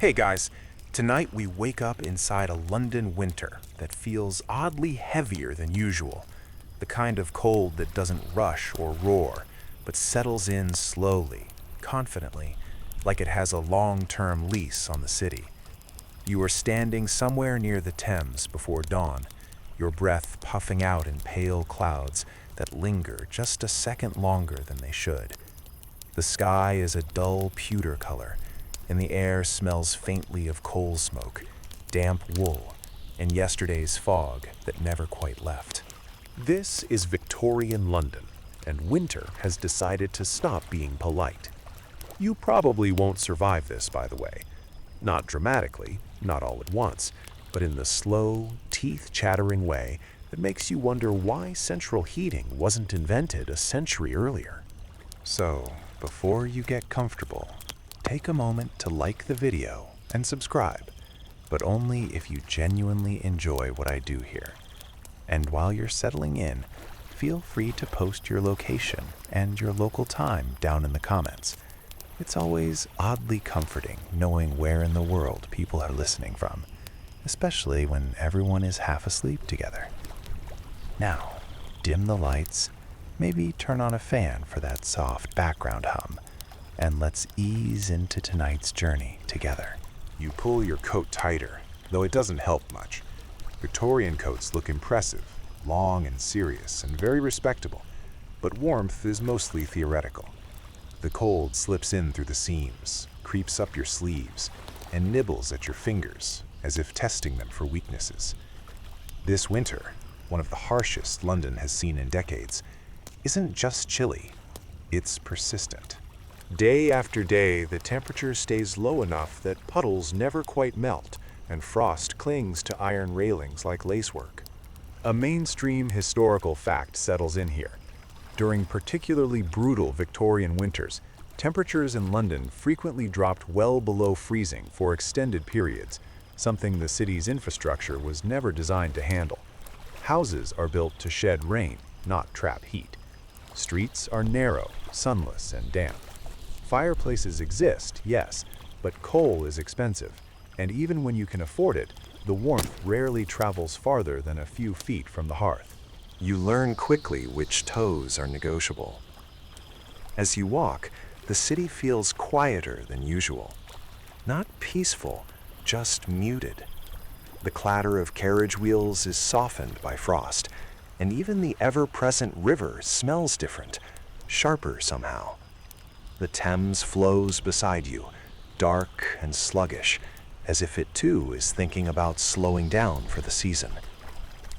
Hey guys, tonight we wake up inside a London winter that feels oddly heavier than usual. The kind of cold that doesn't rush or roar, but settles in slowly, confidently, like it has a long-term lease on the city. You are standing somewhere near the Thames before dawn, your breath puffing out in pale clouds that linger just a second longer than they should. The sky is a dull pewter color, and the air smells faintly of coal smoke, damp wool, and yesterday's fog that never quite left. This is Victorian London, and winter has decided to stop being polite. You probably won't survive this, by the way. Not dramatically, not all at once, but in the slow, teeth-chattering way that makes you wonder why central heating wasn't invented a century earlier. So, before you get comfortable, take a moment to like the video and subscribe, but only if you genuinely enjoy what I do here. And while you're settling in, feel free to post your location and your local time down in the comments. It's always oddly comforting knowing where in the world people are listening from, especially when everyone is half asleep together. Now, dim the lights, maybe turn on a fan for that soft background hum, and let's ease into tonight's journey together. You pull your coat tighter, though it doesn't help much. Victorian coats look impressive, long and serious, and very respectable, but warmth is mostly theoretical. The cold slips in through the seams, creeps up your sleeves, and nibbles at your fingers, as if testing them for weaknesses. This winter, one of the harshest London has seen in decades, isn't just chilly, it's persistent. Day after day, the temperature stays low enough that puddles never quite melt, and frost clings to iron railings like lacework. A mainstream historical fact settles in here. During particularly brutal Victorian winters, temperatures in London frequently dropped well below freezing for extended periods, something the city's infrastructure was never designed to handle. Houses are built to shed rain, not trap heat. Streets are narrow, sunless, and damp. Fireplaces exist, yes, but coal is expensive, and even when you can afford it, the warmth rarely travels farther than a few feet from the hearth. You learn quickly which toes are negotiable. As you walk, the city feels quieter than usual. Not peaceful, just muted. The clatter of carriage wheels is softened by frost, and even the ever-present river smells different, sharper somehow. The Thames flows beside you, dark and sluggish, as if it too is thinking about slowing down for the season.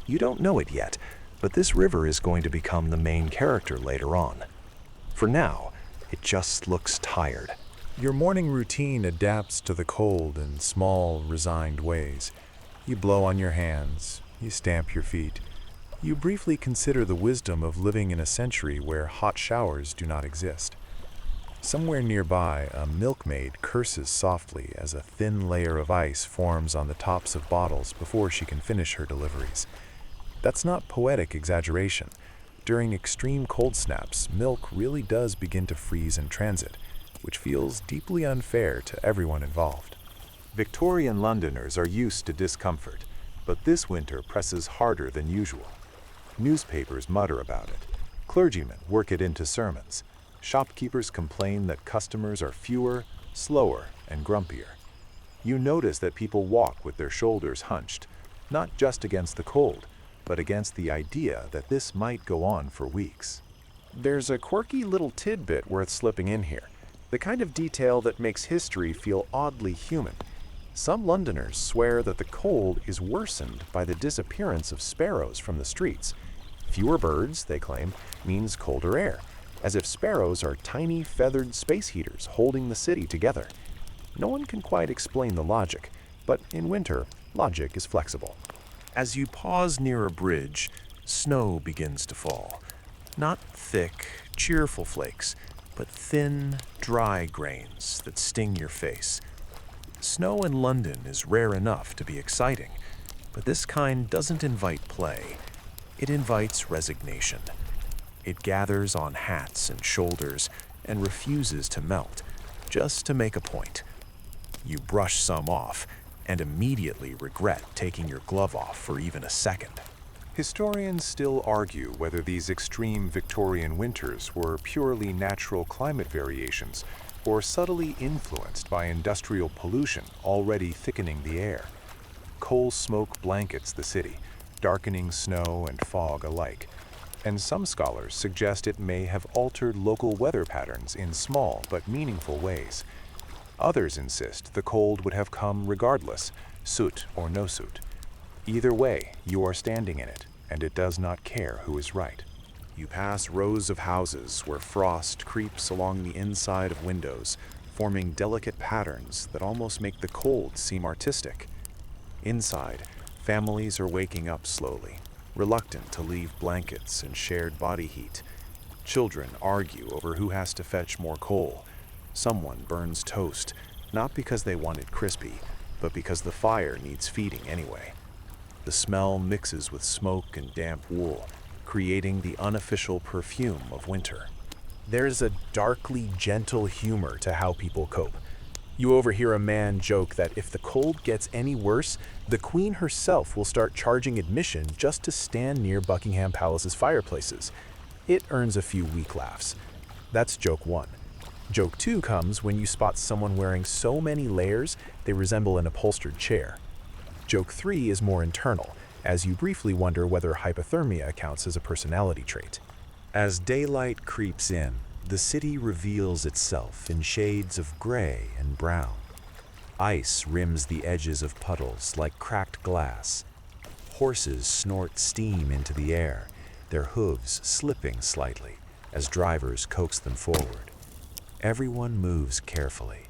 You don't know it yet, but this river is going to become the main character later on. For now, it just looks tired. Your morning routine adapts to the cold in small, resigned ways. You blow on your hands, you stamp your feet. You briefly consider the wisdom of living in a century where hot showers do not exist. Somewhere nearby, a milkmaid curses softly as a thin layer of ice forms on the tops of bottles before she can finish her deliveries. That's not poetic exaggeration. During extreme cold snaps, milk really does begin to freeze in transit, which feels deeply unfair to everyone involved. Victorian Londoners are used to discomfort, but this winter presses harder than usual. Newspapers mutter about it. Clergymen work it into sermons. Shopkeepers complain that customers are fewer, slower, and grumpier. You notice that people walk with their shoulders hunched, not just against the cold, but against the idea that this might go on for weeks. There's a quirky little tidbit worth slipping in here, the kind of detail that makes history feel oddly human. Some Londoners swear that the cold is worsened by the disappearance of sparrows from the streets. Fewer birds, they claim, means colder air, as if sparrows are tiny feathered space heaters holding the city together. No one can quite explain the logic, but in winter, logic is flexible. As you pause near a bridge, snow begins to fall. Not thick, cheerful flakes, but thin, dry grains that sting your face. Snow in London is rare enough to be exciting, but this kind doesn't invite play. It invites resignation. It gathers on hats and shoulders and refuses to melt, just to make a point. You brush some off and immediately regret taking your glove off for even a second. Historians still argue whether these extreme Victorian winters were purely natural climate variations or subtly influenced by industrial pollution already thickening the air. Coal smoke blankets the city, darkening snow and fog alike, and some scholars suggest it may have altered local weather patterns in small but meaningful ways. Others insist the cold would have come regardless, soot or no soot. Either way, you are standing in it, and it does not care who is right. You pass rows of houses where frost creeps along the inside of windows, forming delicate patterns that almost make the cold seem artistic. Inside, families are waking up slowly, reluctant to leave blankets and shared body heat. Children argue over who has to fetch more coal. Someone burns toast, not because they want it crispy, but because the fire needs feeding anyway. The smell mixes with smoke and damp wool, creating the unofficial perfume of winter. There's a darkly gentle humor to how people cope. You overhear a man joke that if the cold gets any worse, the Queen herself will start charging admission just to stand near Buckingham Palace's fireplaces. It earns a few weak laughs. That's joke one. Joke two comes when you spot someone wearing so many layers they resemble an upholstered chair. Joke three is more internal, as you briefly wonder whether hypothermia counts as a personality trait. As daylight creeps in, the city reveals itself in shades of gray and brown. Ice rims the edges of puddles like cracked glass. Horses snort steam into the air, their hooves slipping slightly as drivers coax them forward. Everyone moves carefully.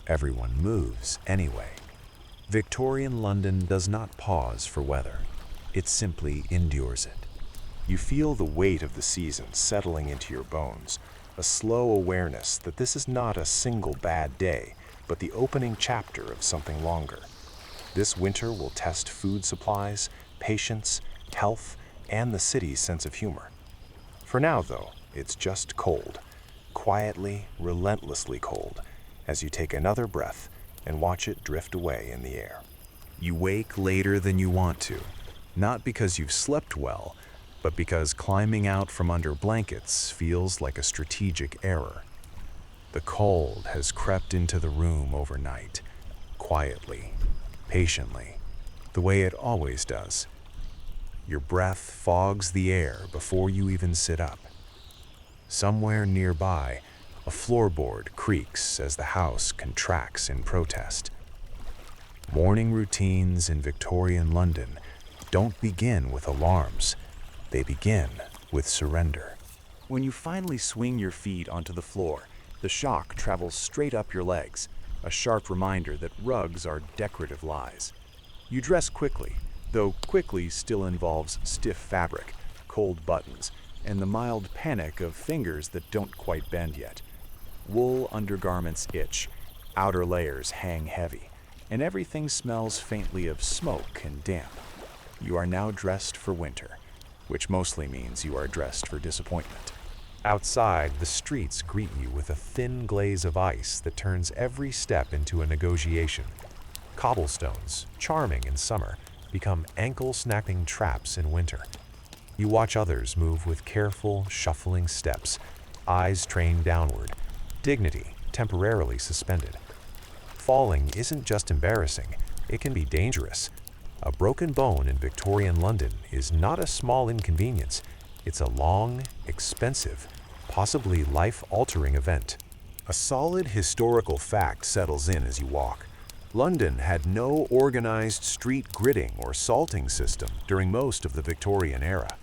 Everyone moves anyway. Victorian London does not pause for weather. It simply endures it. You feel the weight of the season settling into your bones, a slow awareness that this is not a single bad day, but the opening chapter of something longer. This winter will test food supplies, patience, health, and the city's sense of humor. For now, though, it's just cold. Quietly, relentlessly cold, as you take another breath and watch it drift away in the air. You wake later than you want to, not because you've slept well, but because climbing out from under blankets feels like a strategic error. The cold has crept into the room overnight, quietly, patiently, the way it always does. Your breath fogs the air before you even sit up. Somewhere nearby, a floorboard creaks as the house contracts in protest. Morning routines in Victorian London don't begin with alarms. They begin with surrender. When you finally swing your feet onto the floor, the shock travels straight up your legs, a sharp reminder that rugs are decorative lies. You dress quickly, though quickly still involves stiff fabric, cold buttons, and the mild panic of fingers that don't quite bend yet. Wool undergarments itch, outer layers hang heavy, and everything smells faintly of smoke and damp. You are now dressed for winter, which mostly means you are dressed for disappointment. Outside, the streets greet you with a thin glaze of ice that turns every step into a negotiation. Cobblestones, charming in summer, become ankle-snapping traps in winter. You watch others move with careful, shuffling steps, eyes trained downward, dignity temporarily suspended. Falling isn't just embarrassing, it can be dangerous. A broken bone in Victorian London is not a small inconvenience. It's a long, expensive, possibly life-altering event. A solid historical fact settles in as you walk. London had no organized street gridding or salting system during most of the Victorian era.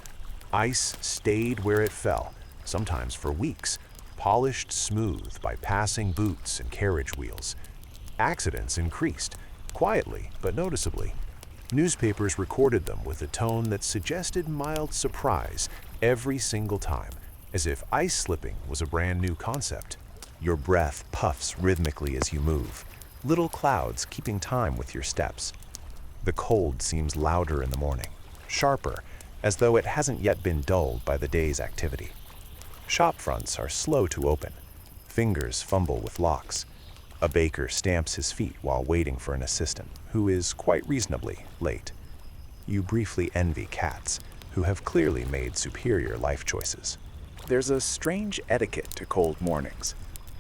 Ice stayed where it fell, sometimes for weeks, polished smooth by passing boots and carriage wheels. Accidents increased, quietly but noticeably. Newspapers recorded them with a tone that suggested mild surprise every single time, as if ice slipping was a brand new concept. Your breath puffs rhythmically as you move, little clouds keeping time with your steps. The cold seems louder in the morning, sharper, as though it hasn't yet been dulled by the day's activity. Shop fronts are slow to open. Fingers fumble with locks. A baker stamps his feet while waiting for an assistant, who is quite reasonably late. You briefly envy cats, who have clearly made superior life choices. There's a strange etiquette to cold mornings.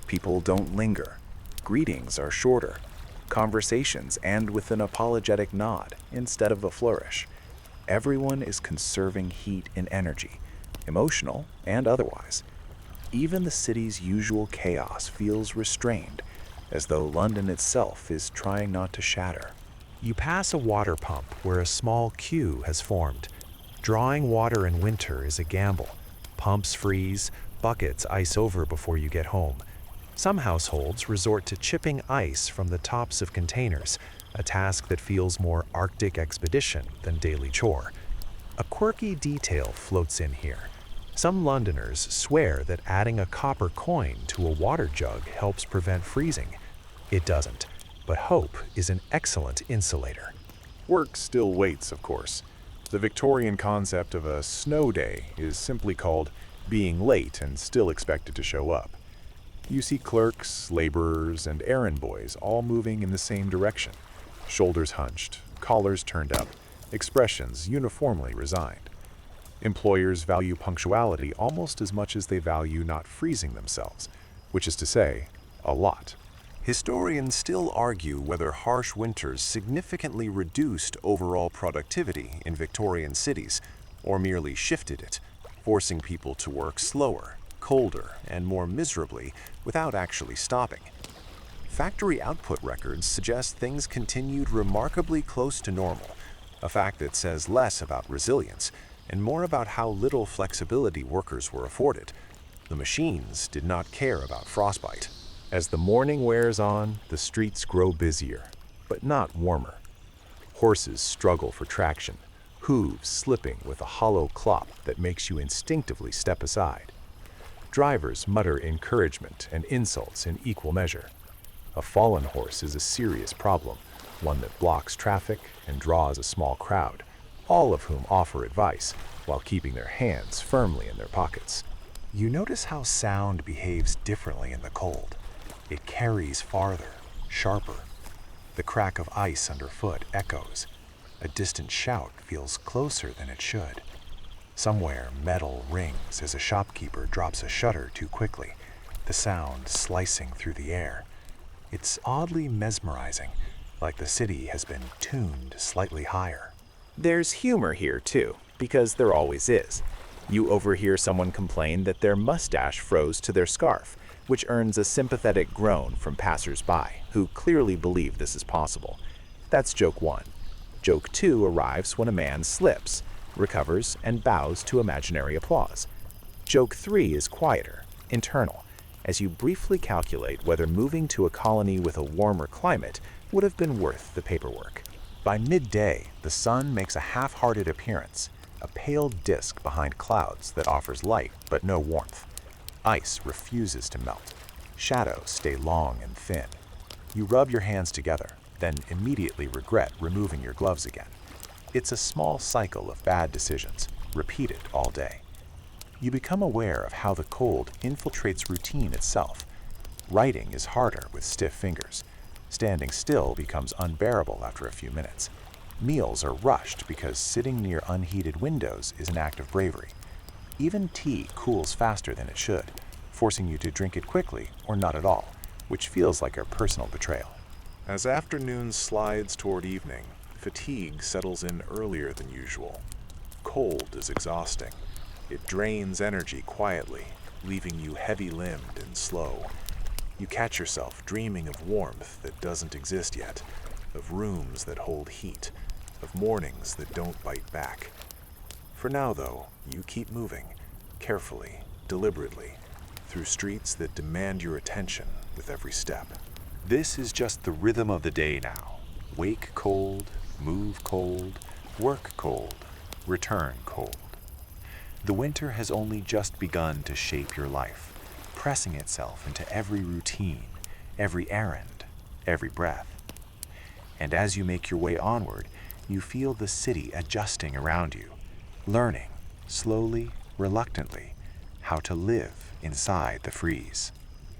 People don't linger. Greetings are shorter. Conversations end with an apologetic nod instead of a flourish. Everyone is conserving heat and energy, emotional and otherwise. Even the city's usual chaos feels restrained, as though London itself is trying not to shatter. You pass a water pump where a small queue has formed. Drawing water in winter is a gamble. Pumps freeze, buckets ice over before you get home. Some households resort to chipping ice from the tops of containers, a task that feels more Arctic expedition than daily chore. A quirky detail floats in here. Some Londoners swear that adding a copper coin to a water jug helps prevent freezing. It doesn't, but hope is an excellent insulator. Work still waits, of course. The Victorian concept of a snow day is simply called being late and still expected to show up. You see clerks, laborers, and errand boys all moving in the same direction, shoulders hunched, collars turned up, expressions uniformly resigned. Employers value punctuality almost as much as they value not freezing themselves, which is to say, a lot. Historians still argue whether harsh winters significantly reduced overall productivity in Victorian cities, or merely shifted it, forcing people to work slower, colder, and more miserably without actually stopping. Factory output records suggest things continued remarkably close to normal, a fact that says less about resilience and more about how little flexibility workers were afforded. The machines did not care about frostbite. As the morning wears on, the streets grow busier, but not warmer. Horses struggle for traction, hooves slipping with a hollow clop that makes you instinctively step aside. Drivers mutter encouragement and insults in equal measure. A fallen horse is a serious problem, one that blocks traffic and draws a small crowd, all of whom offer advice while keeping their hands firmly in their pockets. You notice how sound behaves differently in the cold. It carries farther, sharper. The crack of ice underfoot echoes. A distant shout feels closer than it should. Somewhere metal rings as a shopkeeper drops a shutter too quickly, the sound slicing through the air. It's oddly mesmerizing, like the city has been tuned slightly higher. There's humor here too, because there always is. You overhear someone complain that their mustache froze to their scarf, which earns a sympathetic groan from passers-by, who clearly believe this is possible. That's joke 1. Joke 2 arrives when a man slips, recovers, and bows to imaginary applause. Joke 3 is quieter, internal, as you briefly calculate whether moving to a colony with a warmer climate would have been worth the paperwork. By midday, the sun makes a half-hearted appearance, a pale disk behind clouds that offers light but no warmth. Ice refuses to melt. Shadows stay long and thin. You rub your hands together, then immediately regret removing your gloves again. It's a small cycle of bad decisions, repeated all day. You become aware of how the cold infiltrates routine itself. Writing is harder with stiff fingers. Standing still becomes unbearable after a few minutes. Meals are rushed because sitting near unheated windows is an act of bravery. Even tea cools faster than it should, forcing you to drink it quickly or not at all, which feels like a personal betrayal. As afternoon slides toward evening, fatigue settles in earlier than usual. Cold is exhausting. It drains energy quietly, leaving you heavy-limbed and slow. You catch yourself dreaming of warmth that doesn't exist yet, of rooms that hold heat, of mornings that don't bite back. For now, though, you keep moving, carefully, deliberately, through streets that demand your attention with every step. This is just the rhythm of the day now. Wake cold, move cold, work cold, return cold. The winter has only just begun to shape your life, pressing itself into every routine, every errand, every breath. And as you make your way onward, you feel the city adjusting around you, learning, slowly, reluctantly, how to live inside the freeze.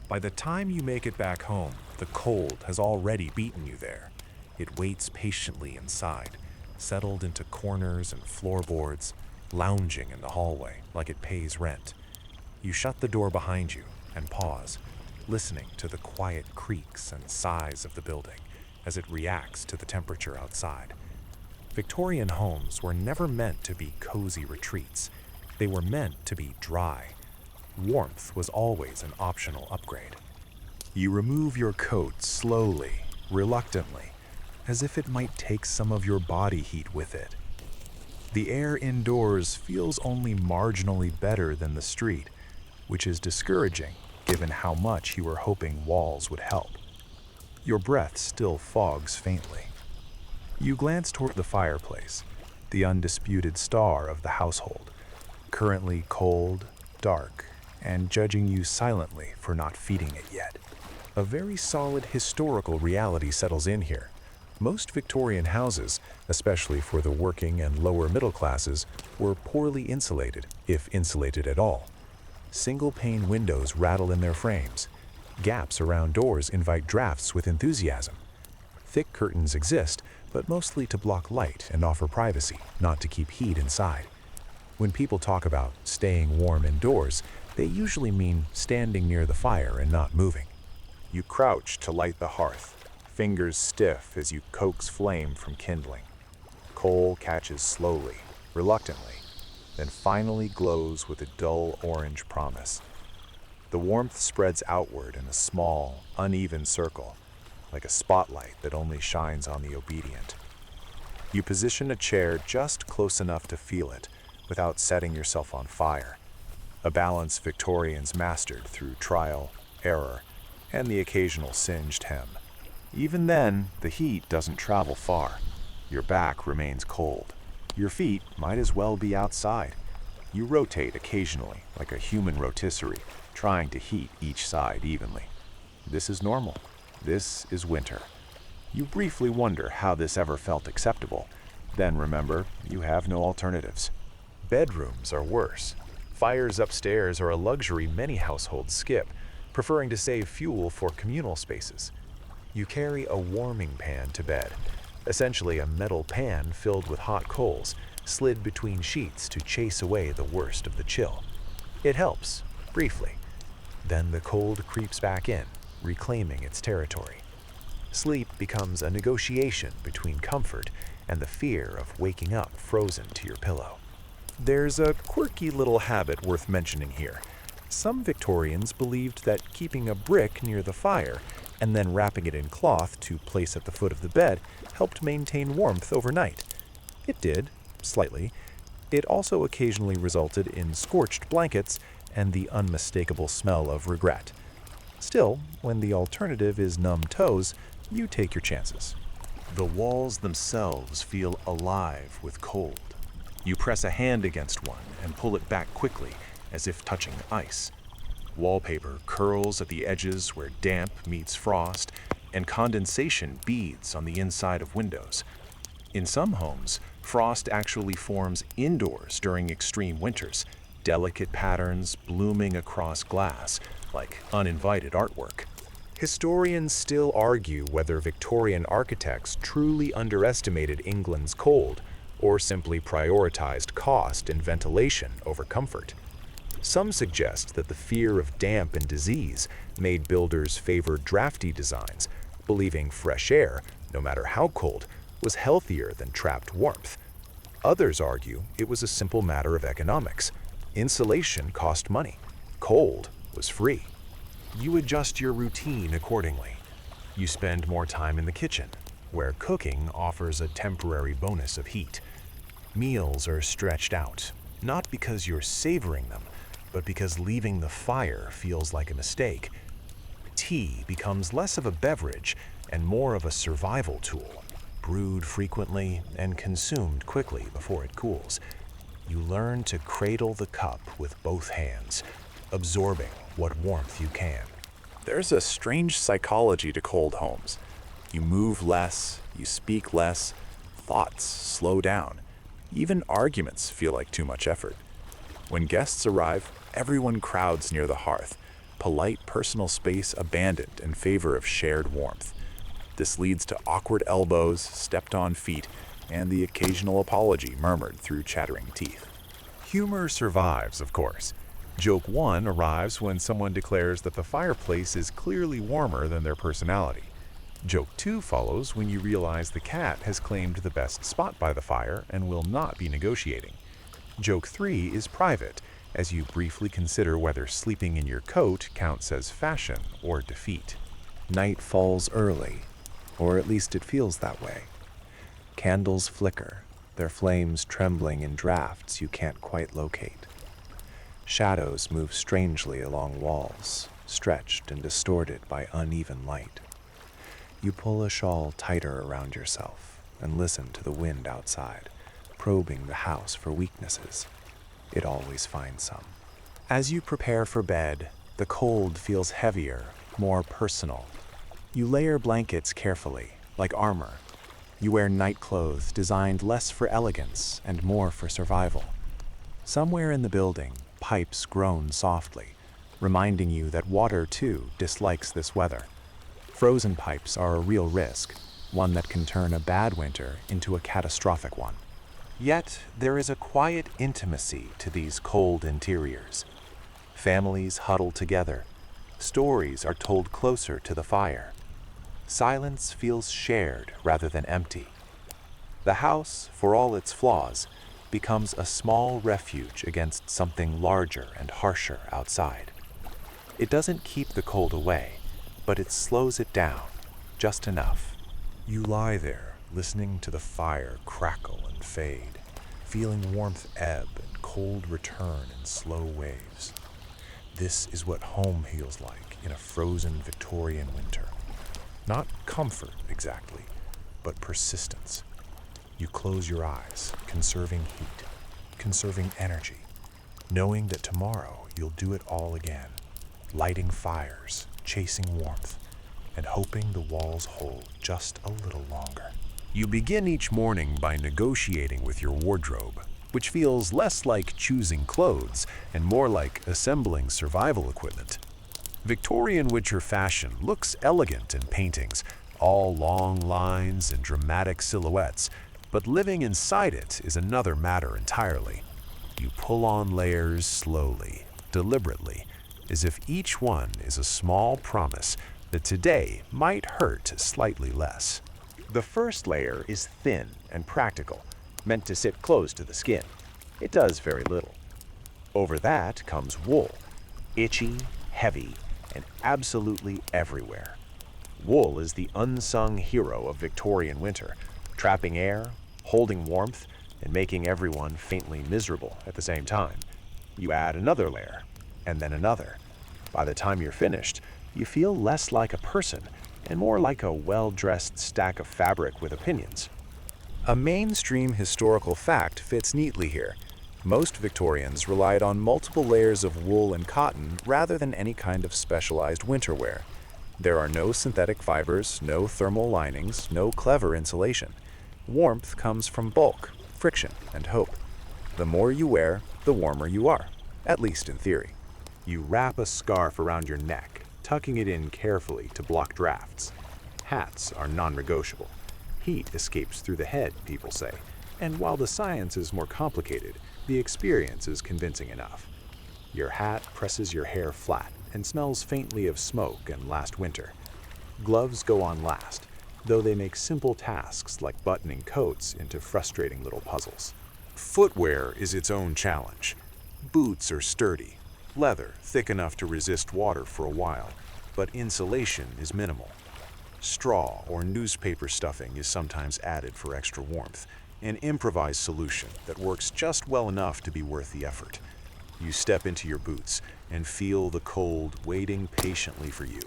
By the time you make it back home, the cold has already beaten you there. It waits patiently inside, settled into corners and floorboards, lounging in the hallway like it pays rent. You shut the door behind you and pause, listening to the quiet creaks and sighs of the building as it reacts to the temperature outside. Victorian homes were never meant to be cozy retreats. They were meant to be dry. Warmth was always an optional upgrade. You remove your coat slowly, reluctantly, as if it might take some of your body heat with it. The air indoors feels only marginally better than the street, which is discouraging given how much you were hoping walls would help. Your breath still fogs faintly. You glance toward the fireplace, the undisputed star of the household, currently cold, dark, and judging you silently for not feeding it yet. A very solid historical reality settles in here. Most Victorian houses, especially for the working and lower middle classes, were poorly insulated, if insulated at all. Single-pane windows rattle in their frames. Gaps around doors invite drafts with enthusiasm. Thick curtains exist, but mostly to block light and offer privacy, not to keep heat inside. When people talk about staying warm indoors, they usually mean standing near the fire and not moving. You crouch to light the hearth, fingers stiff as you coax flame from kindling. Coal catches slowly, reluctantly, then finally glows with a dull orange promise. The warmth spreads outward in a small, uneven circle, like a spotlight that only shines on the obedient. You position a chair just close enough to feel it, without setting yourself on fire, a balance Victorians mastered through trial, error, and the occasional singed hem. Even then, the heat doesn't travel far. Your back remains cold. Your feet might as well be outside. You rotate occasionally, like a human rotisserie, trying to heat each side evenly. This is normal. This is winter. You briefly wonder how this ever felt acceptable. Then remember, you have no alternatives. Bedrooms are worse. Fires upstairs are a luxury many households skip, preferring to save fuel for communal spaces. You carry a warming pan to bed, essentially a metal pan filled with hot coals, slid between sheets to chase away the worst of the chill. It helps, briefly. Then the cold creeps back in, reclaiming its territory. Sleep becomes a negotiation between comfort and the fear of waking up frozen to your pillow. There's a quirky little habit worth mentioning here. Some Victorians believed that keeping a brick near the fire and then wrapping it in cloth to place at the foot of the bed helped maintain warmth overnight. It did, slightly. It also occasionally resulted in scorched blankets and the unmistakable smell of regret. Still, when the alternative is numb toes, you take your chances. The walls themselves feel alive with cold. You press a hand against one and pull it back quickly, as if touching ice. Wallpaper curls at the edges where damp meets frost, and condensation beads on the inside of windows. In some homes, frost actually forms indoors during extreme winters, delicate patterns blooming across glass, like uninvited artwork. Historians still argue whether Victorian architects truly underestimated England's cold, or simply prioritized cost and ventilation over comfort. Some suggest that the fear of damp and disease made builders favor drafty designs, believing fresh air, no matter how cold, was healthier than trapped warmth. Others argue it was a simple matter of economics. Insulation cost money. Cold was free. You adjust your routine accordingly. You spend more time in the kitchen, where cooking offers a temporary bonus of heat. Meals are stretched out, not because you're savoring them, but because leaving the fire feels like a mistake. Tea becomes less of a beverage and more of a survival tool, brewed frequently and consumed quickly before it cools. You learn to cradle the cup with both hands, absorbing what warmth you can. There's a strange psychology to cold homes. You move less, you speak less, thoughts slow down. Even arguments feel like too much effort. When guests arrive, everyone crowds near the hearth. polite personal space abandoned in favor of shared warmth. This leads to awkward elbows, stepped-on feet, and the occasional apology murmured through chattering teeth. Humor survives, of course. Joke 1 arrives when someone declares that the fireplace is clearly warmer than their personality. Joke 2 follows when you realize the cat has claimed the best spot by the fire and will not be negotiating. Joke 3 is private, as you briefly consider whether sleeping in your coat counts as fashion or defeat. Night falls early, or at least it feels that way. Candles flicker, their flames trembling in drafts you can't quite locate. Shadows move strangely along walls, stretched and distorted by uneven light. You pull a shawl tighter around yourself and listen to the wind outside, probing the house for weaknesses. It always finds some. As you prepare for bed, the cold feels heavier, more personal. You layer blankets carefully, like armor. You wear night clothes designed less for elegance and more for survival. Somewhere in the building, pipes groan softly, reminding you that water, too, dislikes this weather. Frozen pipes are a real risk, one that can turn a bad winter into a catastrophic one. Yet there is a quiet intimacy to these cold interiors. Families huddle together. Stories are told closer to the fire. Silence feels shared rather than empty. The house, for all its flaws, becomes a small refuge against something larger and harsher outside. It doesn't keep the cold away, but it slows it down, just enough. You lie there, listening to the fire crackle and fade, feeling warmth ebb and cold return in slow waves. This is what home feels like in a frozen Victorian winter. Not comfort, exactly, but persistence. You close your eyes, conserving heat, conserving energy, knowing that tomorrow you'll do it all again, lighting fires, chasing warmth, and hoping the walls hold just a little longer. You begin each morning by negotiating with your wardrobe, which feels less like choosing clothes and more like assembling survival equipment. Victorian winter fashion looks elegant in paintings, all long lines and dramatic silhouettes, but living inside it is another matter entirely. You pull on layers slowly, deliberately, as if each one is a small promise that today might hurt slightly less. The first layer is thin and practical, meant to sit close to the skin. It does very little. Over that comes wool, itchy, heavy, and absolutely everywhere. Wool is the unsung hero of Victorian winter, trapping air, holding warmth, and making everyone faintly miserable at the same time. You add another layer, and then another. By the time you're finished, you feel less like a person and more like a well-dressed stack of fabric with opinions. A mainstream historical fact fits neatly here. Most Victorians relied on multiple layers of wool and cotton rather than any kind of specialized winter wear. There are no synthetic fibers, no thermal linings, no clever insulation. Warmth comes from bulk, friction, and hope. The more you wear, the warmer you are, at least in theory. You wrap a scarf around your neck, tucking it in carefully to block drafts. Hats are non-negotiable. Heat escapes through the head, people say, and while the science is more complicated, the experience is convincing enough. Your hat presses your hair flat and smells faintly of smoke and last winter. Gloves go on last, though they make simple tasks like buttoning coats into frustrating little puzzles. Footwear is its own challenge. Boots are sturdy, leather thick enough to resist water for a while, but insulation is minimal. Straw or newspaper stuffing is sometimes added for extra warmth, an improvised solution that works just well enough to be worth the effort. You step into your boots and feel the cold waiting patiently for you,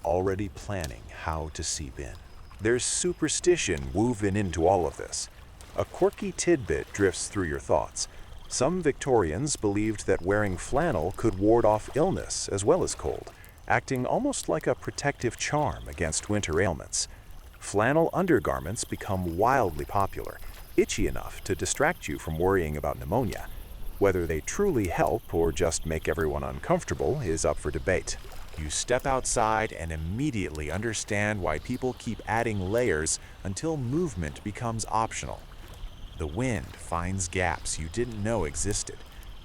already planning how to seep in. There's superstition woven into all of this. A quirky tidbit drifts through your thoughts. Some Victorians believed that wearing flannel could ward off illness as well as cold, acting almost like a protective charm against winter ailments. Flannel undergarments become wildly popular, itchy enough to distract you from worrying about pneumonia. Whether they truly help or just make everyone uncomfortable is up for debate. You step outside and immediately understand why people keep adding layers until movement becomes optional. The wind finds gaps you didn't know existed.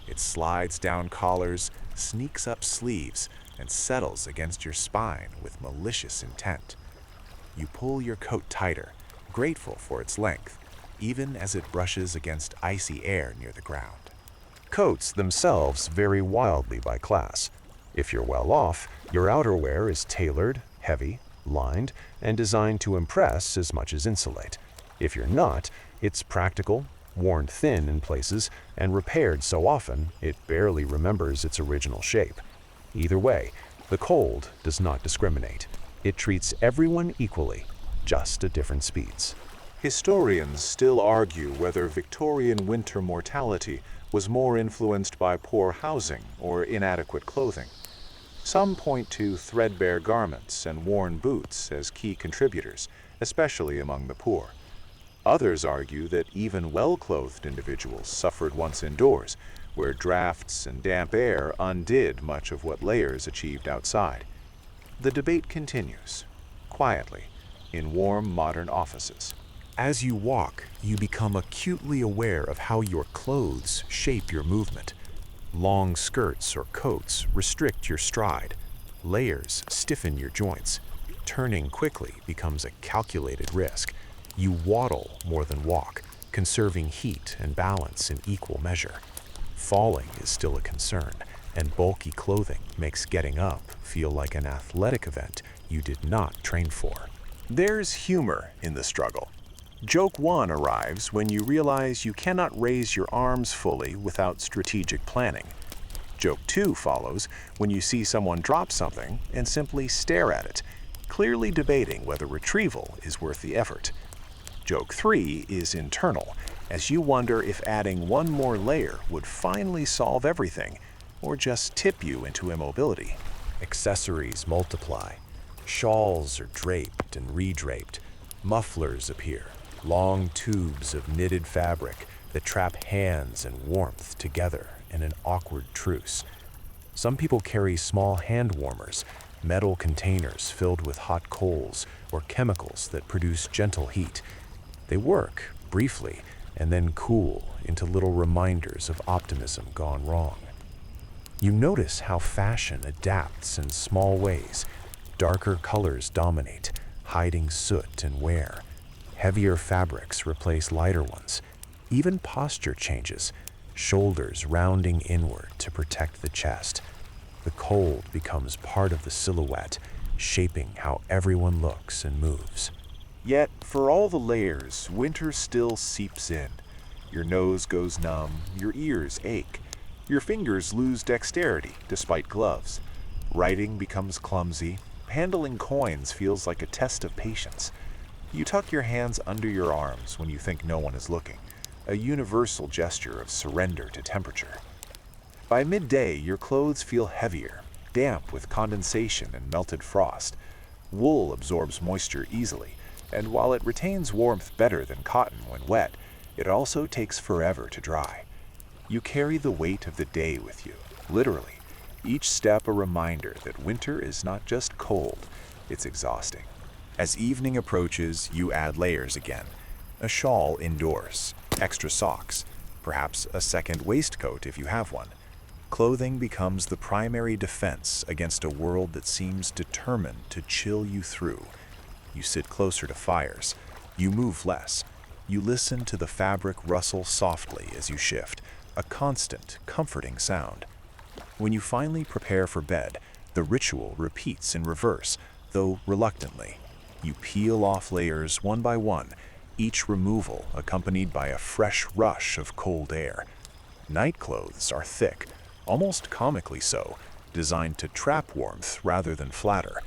It slides down collars, sneaks up sleeves, and settles against your spine with malicious intent. You pull your coat tighter, grateful for its length, even as it brushes against icy air near the ground. Coats themselves vary wildly by class. If you're well off, your outerwear is tailored, heavy, lined, and designed to impress as much as insulate. If you're not, it's practical, worn thin in places, and repaired so often it barely remembers its original shape. Either way, the cold does not discriminate. It treats everyone equally, just at different speeds. Historians still argue whether Victorian winter mortality was more influenced by poor housing or inadequate clothing. Some point to threadbare garments and worn boots as key contributors, especially among the poor. Others argue that even well-clothed individuals suffered once indoors, where drafts and damp air undid much of what layers achieved outside. The debate continues, quietly, in warm modern offices. As you walk, you become acutely aware of how your clothes shape your movement. Long skirts or coats restrict your stride. Layers stiffen your joints. Turning quickly becomes a calculated risk. You waddle more than walk, conserving heat and balance in equal measure. Falling is still a concern, and bulky clothing makes getting up feel like an athletic event you did not train for. There's humor in the struggle. Joke 1 arrives when you realize you cannot raise your arms fully without strategic planning. Joke 2 follows when you see someone drop something and simply stare at it, clearly debating whether retrieval is worth the effort. Joke 3 is internal, as you wonder if adding one more layer would finally solve everything, or just tip you into immobility. Accessories multiply. Shawls are draped and redraped. Mufflers appear, long tubes of knitted fabric that trap hands and warmth together in an awkward truce. Some people carry small hand warmers, metal containers filled with hot coals or chemicals that produce gentle heat. They work briefly and then cool into little reminders of optimism gone wrong. You notice how fashion adapts in small ways. Darker colors dominate, hiding soot and wear. Heavier fabrics replace lighter ones. Even posture changes, shoulders rounding inward to protect the chest. The cold becomes part of the silhouette, shaping how everyone looks and moves. Yet, for all the layers, winter still seeps in. Your nose goes numb, your ears ache. Your fingers lose dexterity despite gloves. Writing becomes clumsy. Handling coins feels like a test of patience. You tuck your hands under your arms when you think no one is looking, a universal gesture of surrender to temperature. By midday, your clothes feel heavier, damp with condensation and melted frost. Wool absorbs moisture easily, and while it retains warmth better than cotton when wet, it also takes forever to dry. You carry the weight of the day with you, literally, each step a reminder that winter is not just cold, it's exhausting. As evening approaches, you add layers again. A shawl indoors, extra socks, perhaps a second waistcoat if you have one. Clothing becomes the primary defense against a world that seems determined to chill you through. You sit closer to fires. You move less. You listen to the fabric rustle softly as you shift, a constant, comforting sound. When you finally prepare for bed, the ritual repeats in reverse, though reluctantly. You peel off layers one by one, each removal accompanied by a fresh rush of cold air. Night clothes are thick, almost comically so, designed to trap warmth rather than flatter.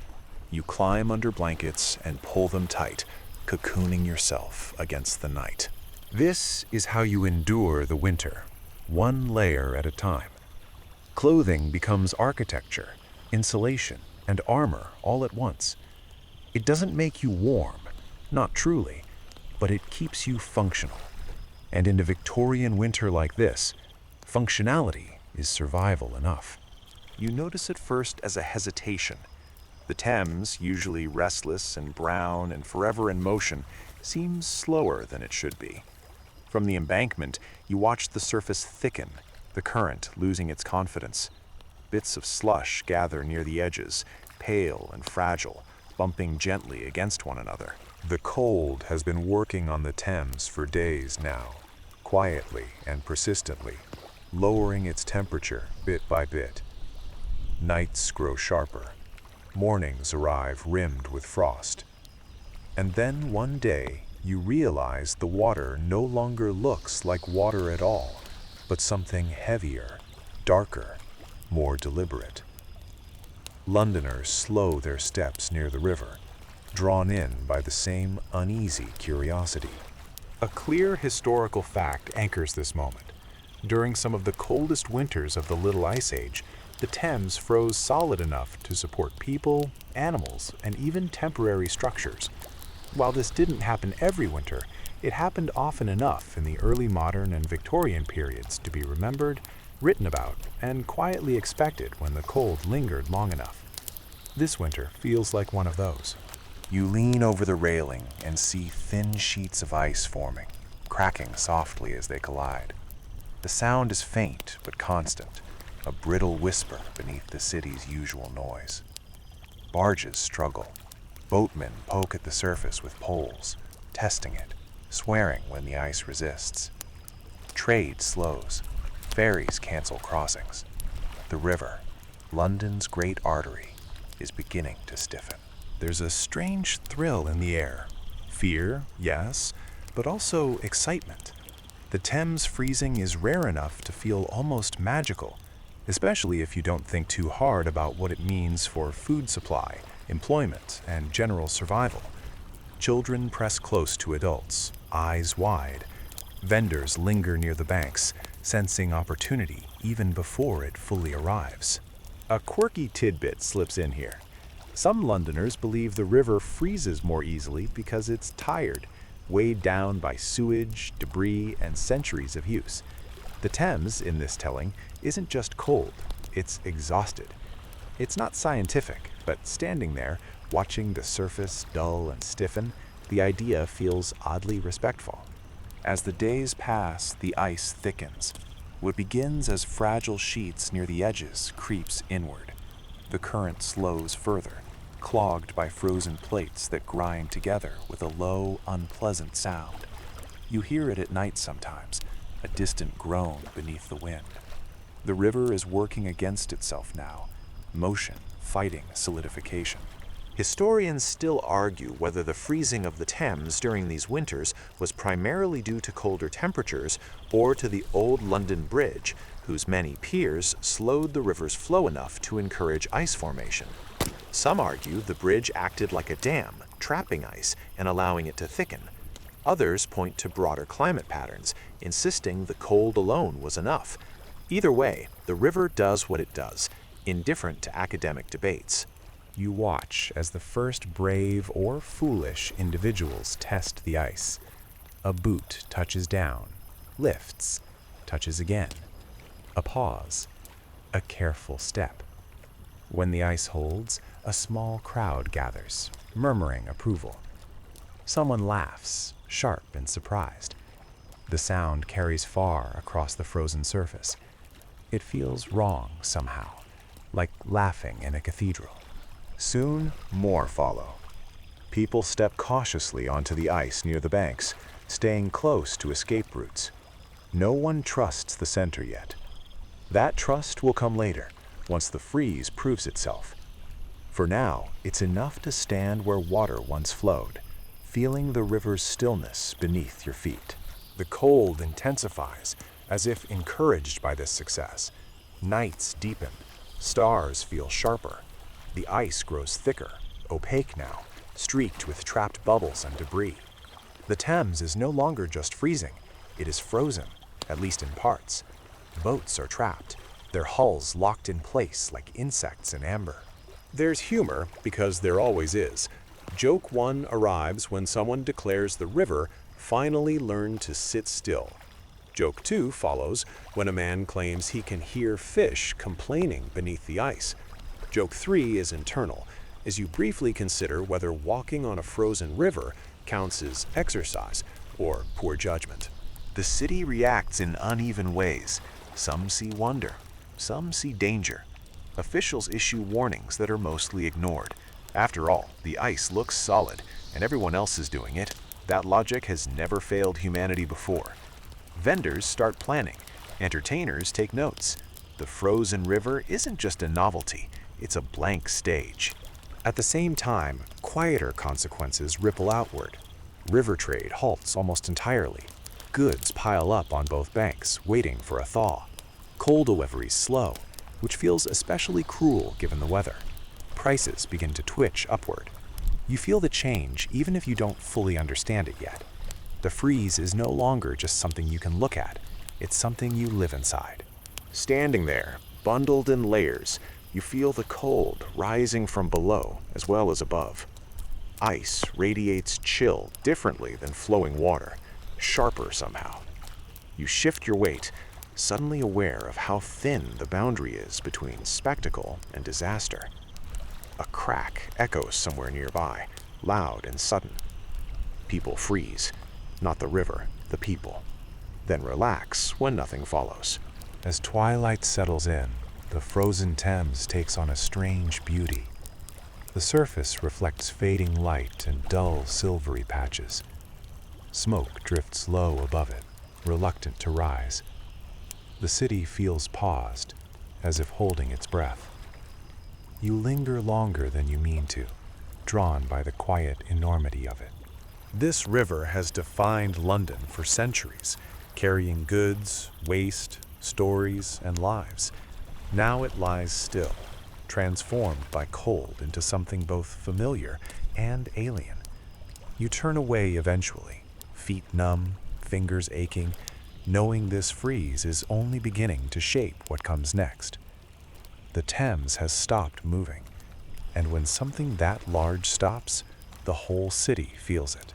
You climb under blankets and pull them tight, cocooning yourself against the night. This is how you endure the winter, one layer at a time. Clothing becomes architecture, insulation, and armor all at once. It doesn't make you warm, not truly, but it keeps you functional. And in a Victorian winter like this, Functionality is survival enough. You notice it first as a hesitation. The Thames, usually restless and brown and forever in motion, seems slower than it should be. From the embankment, you watch the surface thicken, the current losing its confidence. Bits of slush gather near the edges, pale and fragile, bumping gently against one another. The cold has been working on the Thames for days now, quietly and persistently, lowering its temperature bit by bit. Nights grow sharper. Mornings arrive rimmed with frost. And then one day, you realize the water no longer looks like water at all, but something heavier, darker, more deliberate. Londoners slow their steps near the river, drawn in by the same uneasy curiosity. A clear historical fact anchors this moment. During some of the coldest winters of the Little Ice Age, the Thames froze solid enough to support people, animals, and even temporary structures. While this didn't happen every winter, it happened often enough in the early modern and Victorian periods to be remembered, written about, and quietly expected when the cold lingered long enough. This winter feels like one of those. You lean over the railing and see thin sheets of ice forming, cracking softly as they collide. The sound is faint but constant, a brittle whisper beneath the city's usual noise. Barges struggle. Boatmen poke at the surface with poles, testing it, swearing when the ice resists. Trade slows. Ferries cancel crossings. The river, London's great artery, is beginning to stiffen. There's a strange thrill in the air. Fear, yes, but also excitement. The Thames freezing is rare enough to feel almost magical, especially if you don't think too hard about what it means for food supply, employment, and general survival. Children press close to adults, eyes wide. Vendors linger near the banks, sensing opportunity even before it fully arrives. A quirky tidbit slips in here. Some Londoners believe the river freezes more easily because it's tired, weighed down by sewage, debris, and centuries of use. The Thames, in this telling, isn't just cold, it's exhausted. It's not scientific, but standing there, watching the surface dull and stiffen, the idea feels oddly respectful. As the days pass, the ice thickens. What begins as fragile sheets near the edges creeps inward. The current slows further, clogged by frozen plates that grind together with a low, unpleasant sound. You hear it at night sometimes, a distant groan beneath the wind. The river is working against itself now, motion fighting solidification. Historians still argue whether the freezing of the Thames during these winters was primarily due to colder temperatures or to the old London Bridge, whose many piers slowed the river's flow enough to encourage ice formation. Some argue the bridge acted like a dam, trapping ice and allowing it to thicken. Others point to broader climate patterns, insisting the cold alone was enough. Either way, the river does what it does, indifferent to academic debates. You watch as the first brave or foolish individuals test the ice. A boot touches down, lifts, touches again. A pause, a careful step. When the ice holds, a small crowd gathers, murmuring approval. Someone laughs, sharp and surprised. The sound carries far across the frozen surface. It feels wrong somehow, like laughing in a cathedral. Soon, more follow. People step cautiously onto the ice near the banks, staying close to escape routes. No one trusts the center yet. That trust will come later, once the freeze proves itself. For now, it's enough to stand where water once flowed, feeling the river's stillness beneath your feet. The cold intensifies, as if encouraged by this success. Nights deepen, stars feel sharper. The ice grows thicker, opaque now, streaked with trapped bubbles and debris. The Thames is no longer just freezing, it is frozen, at least in parts. Boats are trapped, their hulls locked in place like insects in amber. There's humor, because there always is. Joke one arrives when someone declares the river finally learned to sit still. Joke 2 follows when a man claims he can hear fish complaining beneath the ice. Joke 3 is internal, as you briefly consider whether walking on a frozen river counts as exercise or poor judgment. The city reacts in uneven ways. Some see wonder, some see danger. Officials issue warnings that are mostly ignored. After all, the ice looks solid, and everyone else is doing it. That logic has never failed humanity before. Vendors start planning. Entertainers take notes. The frozen river isn't just a novelty, it's a blank stage. At the same time, quieter consequences ripple outward. River trade halts almost entirely. Goods pile up on both banks, waiting for a thaw. Coal deliveries slow, which feels especially cruel given the weather. Prices begin to twitch upward. You feel the change even if you don't fully understand it yet. The freeze is no longer just something you can look at, it's something you live inside. Standing there, bundled in layers, you feel the cold rising from below as well as above. Ice radiates chill differently than flowing water, sharper somehow. You shift your weight, suddenly aware of how thin the boundary is between spectacle and disaster. A crack echoes somewhere nearby, loud and sudden. People freeze, not the river, the people, then relax when nothing follows. As twilight settles in, the frozen Thames takes on a strange beauty. The surface reflects fading light and dull silvery patches. Smoke drifts low above it, reluctant to rise. The city feels paused, as if holding its breath. You linger longer than you mean to, drawn by the quiet enormity of it. This river has defined London for centuries, carrying goods, waste, stories, and lives. Now it lies still, transformed by cold into something both familiar and alien. You turn away eventually, feet numb, fingers aching, knowing this freeze is only beginning to shape what comes next. The Thames has stopped moving, and when something that large stops, the whole city feels it.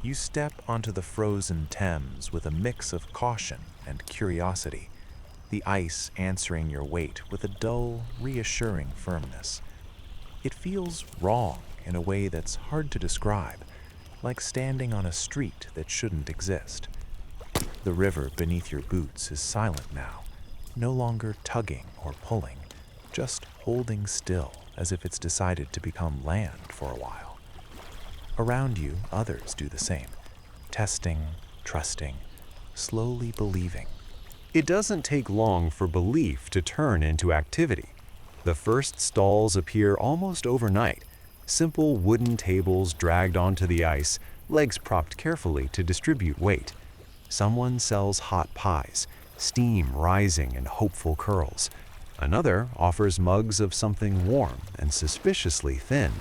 You step onto the frozen Thames with a mix of caution and curiosity, the ice answering your weight with a dull, reassuring firmness. It feels wrong in a way that's hard to describe, like standing on a street that shouldn't exist. The river beneath your boots is silent now, no longer tugging or pulling, just holding still as if it's decided to become land for a while. Around you, others do the same, testing, trusting, slowly believing. It doesn't take long for belief to turn into activity. The first stalls appear almost overnight. Simple wooden tables dragged onto the ice, legs propped carefully to distribute weight. Someone sells hot pies, steam rising in hopeful curls. Another offers mugs of something warm and suspiciously thin.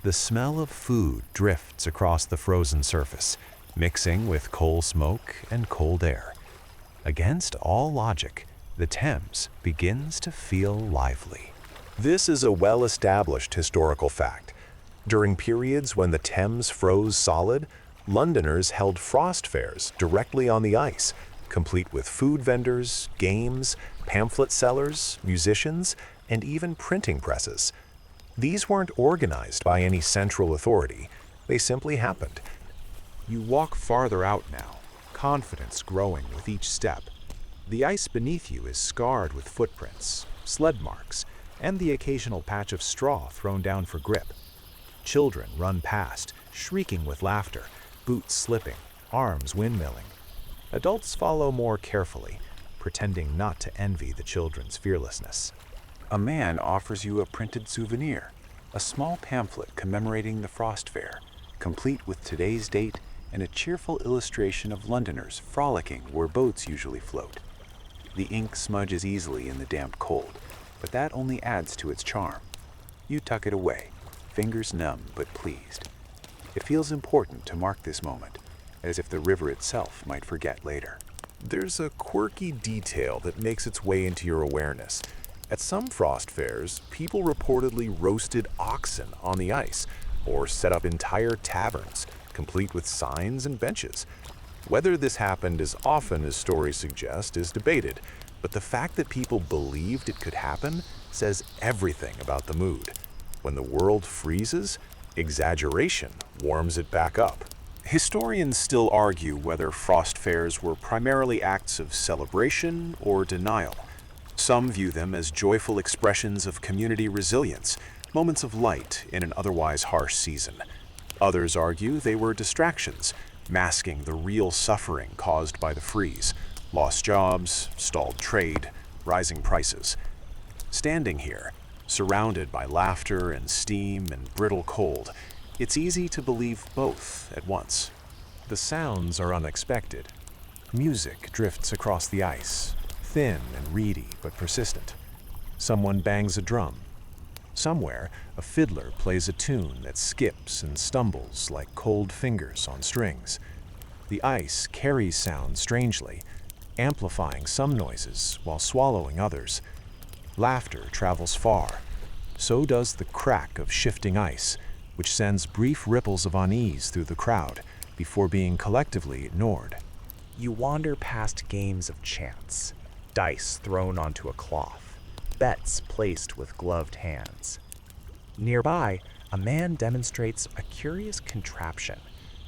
The smell of food drifts across the frozen surface, mixing with coal smoke and cold air. Against all logic, the Thames begins to feel lively. This is a well-established historical fact. During periods when the Thames froze solid, Londoners held frost fairs directly on the ice, complete with food vendors, games, pamphlet sellers, musicians, and even printing presses. These weren't organized by any central authority. They simply happened. You walk farther out now, confidence growing with each step. The ice beneath you is scarred with footprints, sled marks, and the occasional patch of straw thrown down for grip. Children run past, shrieking with laughter, boots slipping, arms windmilling. Adults follow more carefully, pretending not to envy the children's fearlessness. A man offers you a printed souvenir, a small pamphlet commemorating the Frost Fair, complete with today's date and a cheerful illustration of Londoners frolicking where boats usually float. The ink smudges easily in the damp cold, but that only adds to its charm. You tuck it away, fingers numb but pleased. It feels important to mark this moment, as if the river itself might forget later. There's a quirky detail that makes its way into your awareness. At some frost fairs, people reportedly roasted oxen on the ice, or set up entire taverns, complete with signs and benches. Whether this happened as often as stories suggest is debated, but the fact that people believed it could happen says everything about the mood. When the world freezes, exaggeration warms it back up. Historians still argue whether frost fairs were primarily acts of celebration or denial. Some view them as joyful expressions of community resilience, moments of light in an otherwise harsh season. Others argue they were distractions, masking the real suffering caused by the freeze: lost jobs, stalled trade, rising prices. Standing here, surrounded by laughter and steam and brittle cold, it's easy to believe both at once. The sounds are unexpected. Music drifts across the ice, thin and reedy but persistent. Someone bangs a drum. Somewhere, a fiddler plays a tune that skips and stumbles like cold fingers on strings. The ice carries sound strangely, amplifying some noises while swallowing others. Laughter travels far. So does the crack of shifting ice, which sends brief ripples of unease through the crowd before being collectively ignored. You wander past games of chance, dice thrown onto a cloth, bets placed with gloved hands. Nearby, a man demonstrates a curious contraption,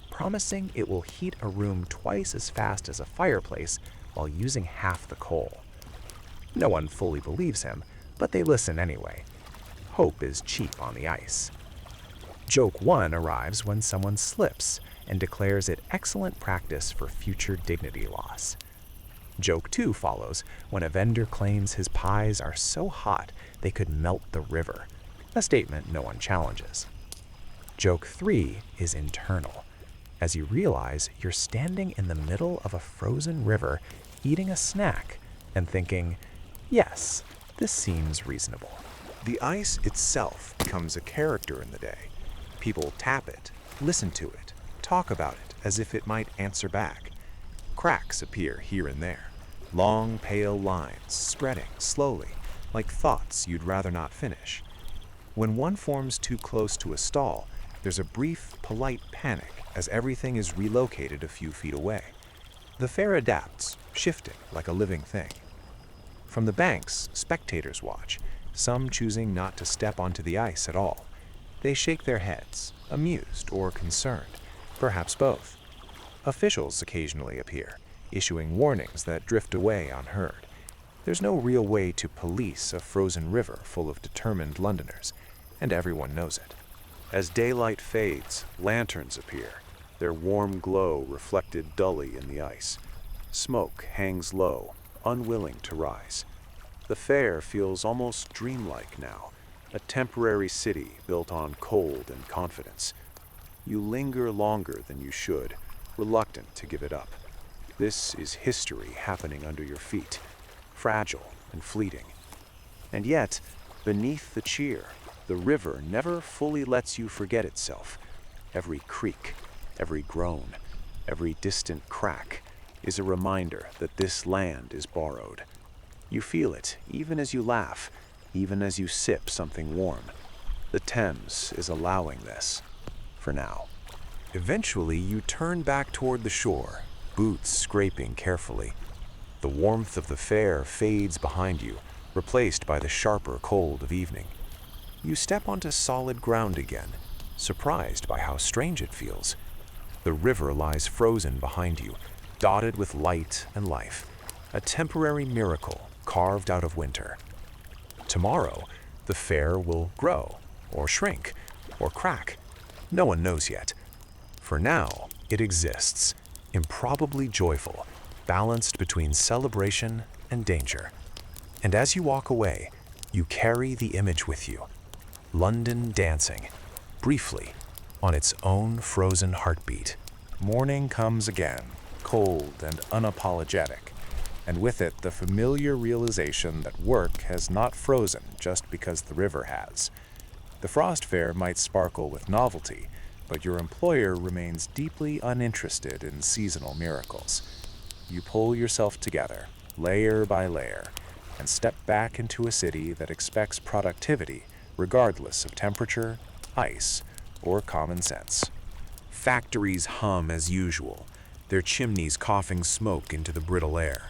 promising it will heat a room twice as fast as a fireplace while using half the coal. No one fully believes him, but they listen anyway. Hope is cheap on the ice. Joke 1 arrives when someone slips and declares it excellent practice for future dignity loss. Joke 2 follows when a vendor claims his pies are so hot they could melt the river, a statement no one challenges. Joke 3 is internal, as you realize you're standing in the middle of a frozen river eating a snack and thinking, yes, this seems reasonable. The ice itself becomes a character in the day. People tap it, listen to it, talk about it as if it might answer back. Cracks appear here and there, long pale lines spreading slowly, like thoughts you'd rather not finish. When one forms too close to a stall, there's a brief, polite panic as everything is relocated a few feet away. The fair adapts, shifting like a living thing. From the banks, spectators watch, some choosing not to step onto the ice at all. They shake their heads, amused or concerned, perhaps both. Officials occasionally appear, issuing warnings that drift away unheard. There's no real way to police a frozen river full of determined Londoners, and everyone knows it. As daylight fades, lanterns appear, their warm glow reflected dully in the ice. Smoke hangs low, unwilling to rise. The fair feels almost dreamlike now, a temporary city built on cold and confidence. You linger longer than you should, reluctant to give it up. This is history happening under your feet, fragile and fleeting. And yet, beneath the cheer, the river never fully lets you forget itself. Every creak, every groan, every distant crack is a reminder that this land is borrowed. You feel it even as you laugh, even as you sip something warm. The Thames is allowing this, for now. Eventually, you turn back toward the shore, boots scraping carefully. The warmth of the fair fades behind you, replaced by the sharper cold of evening. You step onto solid ground again, surprised by how strange it feels. The river lies frozen behind you, dotted with light and life, a temporary miracle carved out of winter. Tomorrow, the fair will grow, or shrink, or crack. No one knows yet. For now, it exists, improbably joyful, balanced between celebration and danger. And as you walk away, you carry the image with you. London dancing, briefly, on its own frozen heartbeat. Morning comes again, cold and unapologetic, and with it the familiar realization that work has not frozen just because the river has. The frost fair might sparkle with novelty, but your employer remains deeply uninterested in seasonal miracles. You pull yourself together, layer by layer, and step back into a city that expects productivity regardless of temperature, ice, or common sense. Factories hum as usual. their chimneys coughing smoke into the brittle air.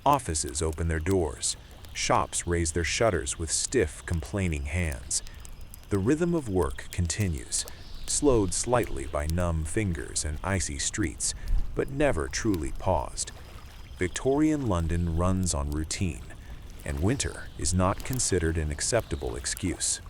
Offices open their doors. Shops raise their shutters with stiff, complaining hands. The rhythm of work continues, slowed slightly by numb fingers and icy streets, but never truly paused. Victorian London runs on routine, and winter is not considered an acceptable excuse.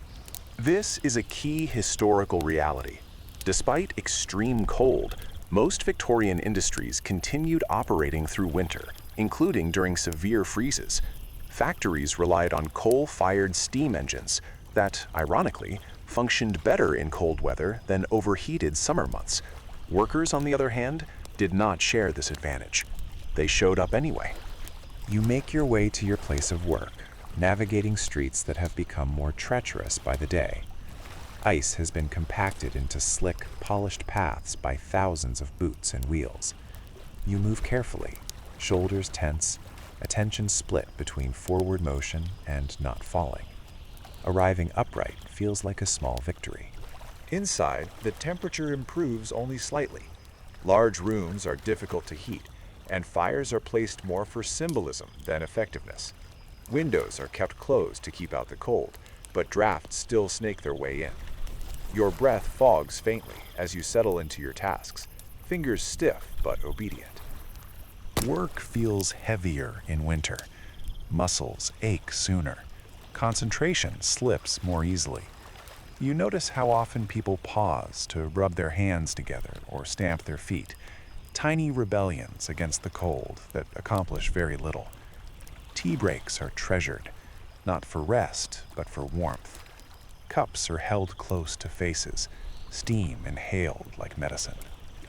This is a key historical reality. Despite extreme cold, most Victorian industries continued operating through winter, including during severe freezes. Factories relied on coal-fired steam engines that, ironically, functioned better in cold weather than overheated summer months. Workers, on the other hand, did not share this advantage. They showed up anyway. You make your way to your place of work, navigating streets that have become more treacherous by the day. Ice has been compacted into slick, polished paths by thousands of boots and wheels. You move carefully, shoulders tense, attention split between forward motion and not falling. Arriving upright feels like a small victory. Inside, the temperature improves only slightly. Large rooms are difficult to heat, and fires are placed more for symbolism than effectiveness. Windows are kept closed to keep out the cold, but drafts still snake their way in. Your breath fogs faintly as you settle into your tasks, fingers stiff but obedient. Work feels heavier in winter. Muscles ache sooner. Concentration slips more easily. You notice how often people pause to rub their hands together or stamp their feet. Tiny rebellions against the cold that accomplish very little. Tea breaks are treasured, not for rest, but for warmth. Cups are held close to faces, steam inhaled like medicine.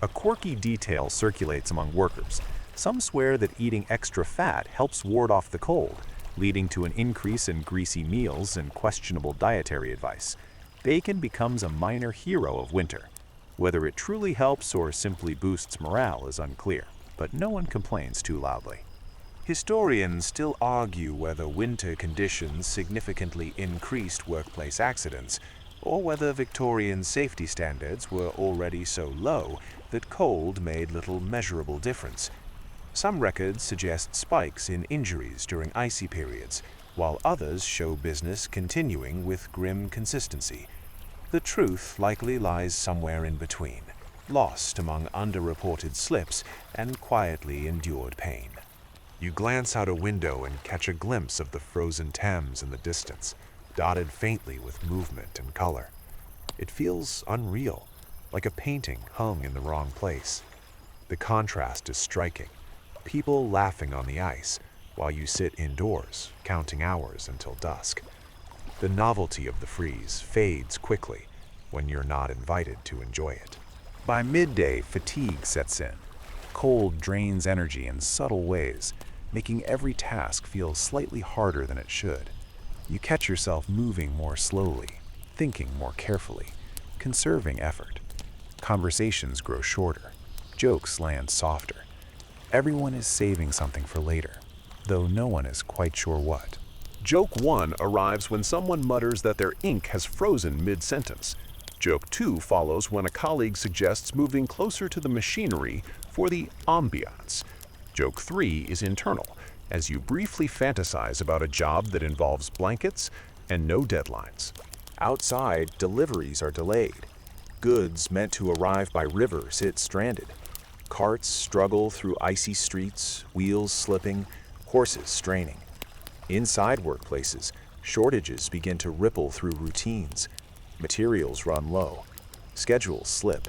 A quirky detail circulates among workers. Some swear that eating extra fat helps ward off the cold, leading to an increase in greasy meals and questionable dietary advice. Bacon becomes a minor hero of winter. Whether it truly helps or simply boosts morale is unclear, but no one complains too loudly. Historians still argue whether winter conditions significantly increased workplace accidents, or whether Victorian safety standards were already so low that cold made little measurable difference. Some records suggest spikes in injuries during icy periods, while others show business continuing with grim consistency. The truth likely lies somewhere in between, lost among underreported slips and quietly endured pain. You glance out a window and catch a glimpse of the frozen Thames in the distance, dotted faintly with movement and color. It feels unreal, like a painting hung in the wrong place. The contrast is striking. People laughing on the ice, while you sit indoors, counting hours until dusk. The novelty of the freeze fades quickly when you're not invited to enjoy it. By midday, fatigue sets in. Cold drains energy in subtle ways, making every task feel slightly harder than it should. You catch yourself moving more slowly, thinking more carefully, conserving effort. Conversations grow shorter. Jokes land softer. Everyone is saving something for later, though no one is quite sure what. Joke 1 arrives when someone mutters that their ink has frozen mid-sentence. Joke 2 follows when a colleague suggests moving closer to the machinery for the ambiance. Joke 3 is internal, as you briefly fantasize about a job that involves blankets and no deadlines. Outside, deliveries are delayed. Goods meant to arrive by river sit stranded. Carts struggle through icy streets, wheels slipping, horses straining. Inside workplaces, shortages begin to ripple through routines. Materials run low. Schedules slip.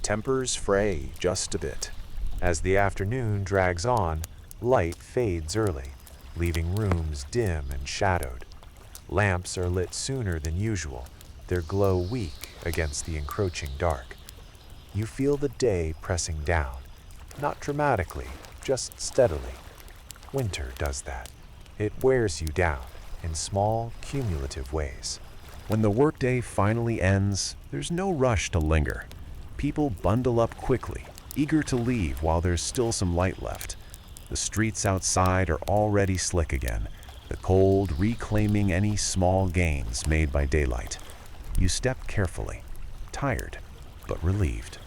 Tempers fray just a bit. As the afternoon drags on, light fades early, leaving rooms dim and shadowed. Lamps are lit sooner than usual, their glow weak against the encroaching dark. You feel the day pressing down, not dramatically, just steadily. Winter does that. It wears you down in small, cumulative ways. When the workday finally ends, there's no rush to linger. People bundle up quickly, eager to leave while there's still some light left. The streets outside are already slick again, the cold reclaiming any small gains made by daylight. You step carefully, tired but relieved.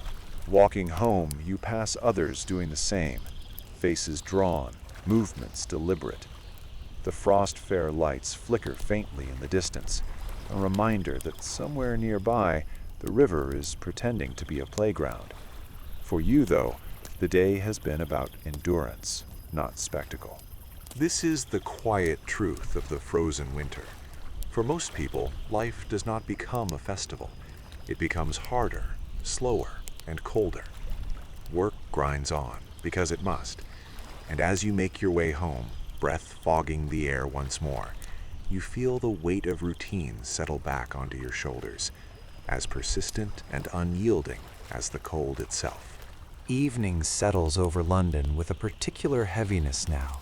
Walking home, you pass others doing the same, faces drawn, movements deliberate. The frost fair lights flicker faintly in the distance, a reminder that somewhere nearby, the river is pretending to be a playground. For you, though, the day has been about endurance, not spectacle. This is the quiet truth of the frozen winter. For most people, life does not become a festival. It becomes harder, slower, and colder. Work grinds on, because it must. And as you make your way home, breath fogging the air once more, you feel the weight of routine settle back onto your shoulders, as persistent and unyielding as the cold itself. Evening settles over London with a particular heaviness now,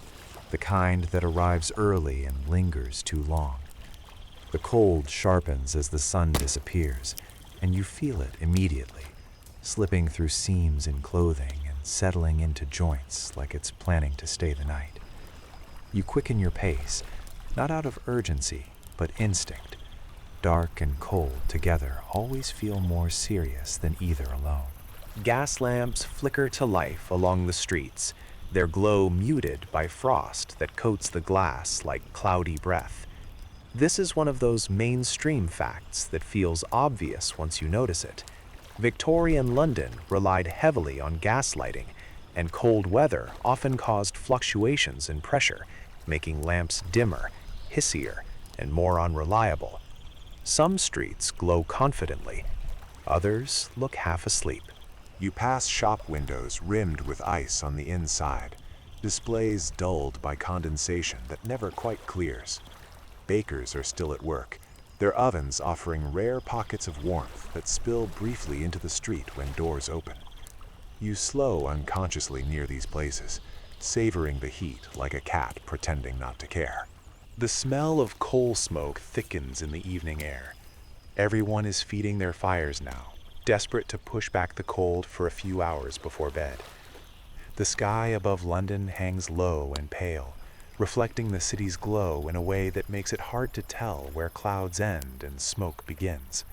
the kind that arrives early and lingers too long. The cold sharpens as the sun disappears, and you feel it immediately, slipping through seams in clothing and settling into joints like it's planning to stay the night. You quicken your pace, not out of urgency, but instinct. Dark and cold together always feel more serious than either alone. Gas lamps flicker to life along the streets, their glow muted by frost that coats the glass like cloudy breath. This is one of those mainstream facts that feels obvious once you notice it. Victorian London relied heavily on gas lighting, and cold weather often caused fluctuations in pressure, making lamps dimmer, hissier, and more unreliable. Some streets glow confidently, others look half asleep. You pass shop windows rimmed with ice on the inside, displays dulled by condensation that never quite clears. Bakers are still at work, their ovens offering rare pockets of warmth that spill briefly into the street when doors open. You slow unconsciously near these places, savoring the heat like a cat pretending not to care. The smell of coal smoke thickens in the evening air. Everyone is feeding their fires now, desperate to push back the cold for a few hours before bed. The sky above London hangs low and pale, reflecting the city's glow in a way that makes it hard to tell where clouds end and smoke begins.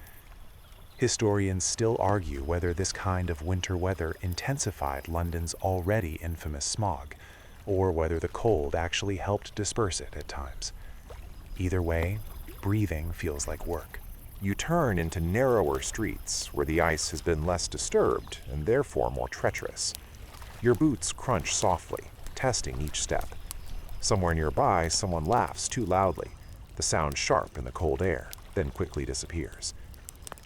Historians still argue whether this kind of winter weather intensified London's already infamous smog, or whether the cold actually helped disperse it at times. Either way, breathing feels like work. You turn into narrower streets where the ice has been less disturbed and therefore more treacherous. Your boots crunch softly, testing each step. Somewhere nearby, someone laughs too loudly, the sound sharp in the cold air, then quickly disappears.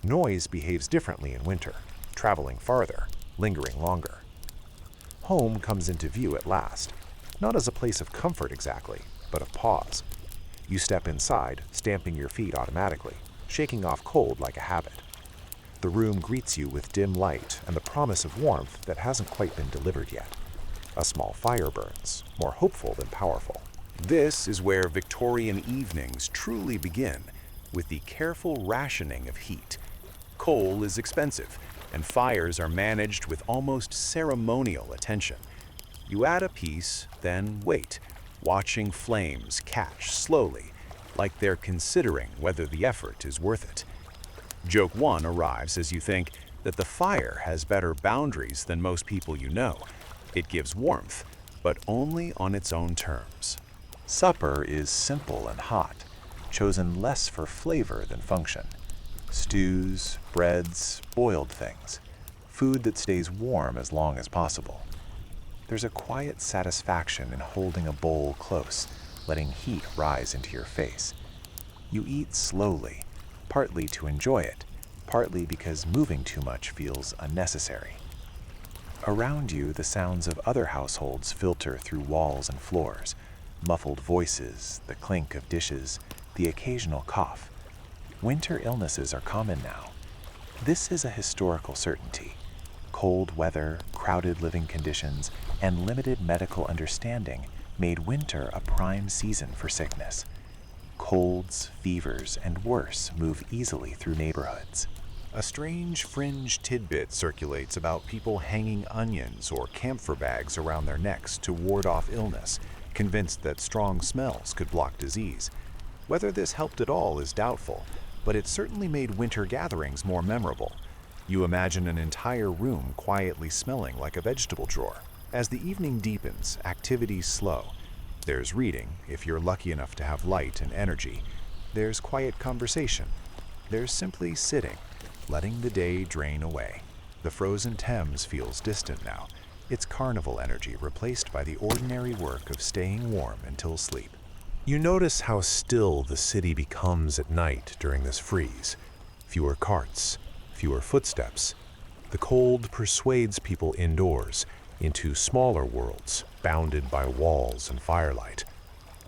Noise behaves differently in winter, traveling farther, lingering longer. Home comes into view at last, not as a place of comfort exactly, but of pause. You step inside, stamping your feet automatically, shaking off cold like a habit. The room greets you with dim light and the promise of warmth that hasn't quite been delivered yet. A small fire burns, more hopeful than powerful. This is where Victorian evenings truly begin, with the careful rationing of heat. Coal is expensive, and fires are managed with almost ceremonial attention. You add a piece, then wait, watching flames catch slowly, like they're considering whether the effort is worth it. Joke 1 arrives as you think that the fire has better boundaries than most people you know. It gives warmth, but only on its own terms. Supper is simple and hot, chosen less for flavor than function. Stews, breads, boiled things. Food that stays warm as long as possible. There's a quiet satisfaction in holding a bowl close, letting heat rise into your face. You eat slowly, partly to enjoy it, partly because moving too much feels unnecessary. Around you, the sounds of other households filter through walls and floors, muffled voices, the clink of dishes, the occasional cough. Winter illnesses are common now. This is a historical certainty. Cold weather, crowded living conditions, and limited medical understanding made winter a prime season for sickness. Colds, fevers, and worse move easily through neighborhoods. A strange fringe tidbit circulates about people hanging onions or camphor bags around their necks to ward off illness, convinced that strong smells could block disease. Whether this helped at all is doubtful, but it certainly made winter gatherings more memorable. You imagine an entire room quietly smelling like a vegetable drawer. As the evening deepens, activities slow. There's reading, if you're lucky enough to have light and energy. There's quiet conversation. There's simply sitting, letting the day drain away. The frozen Thames feels distant now, its carnival energy replaced by the ordinary work of staying warm until sleep. You notice how still the city becomes at night during this freeze. Fewer carts, fewer footsteps. The cold persuades people indoors, into smaller worlds bounded by walls and firelight.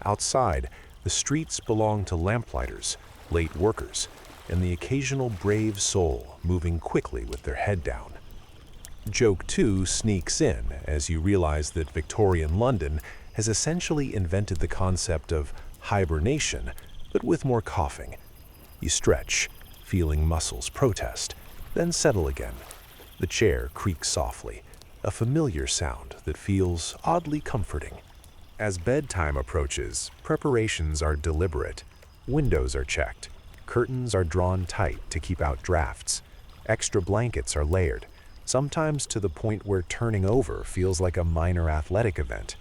Outside, the streets belong to lamplighters, late workers, and the occasional brave soul moving quickly with their head down. Joke 2 sneaks in as you realize that Victorian London has essentially invented the concept of hibernation, but with more coughing. You stretch, feeling muscles protest, then settle again. The chair creaks softly, a familiar sound that feels oddly comforting. As bedtime approaches, preparations are deliberate. Windows are checked. Curtains are drawn tight to keep out drafts. Extra blankets are layered, sometimes to the point where turning over feels like a minor athletic event.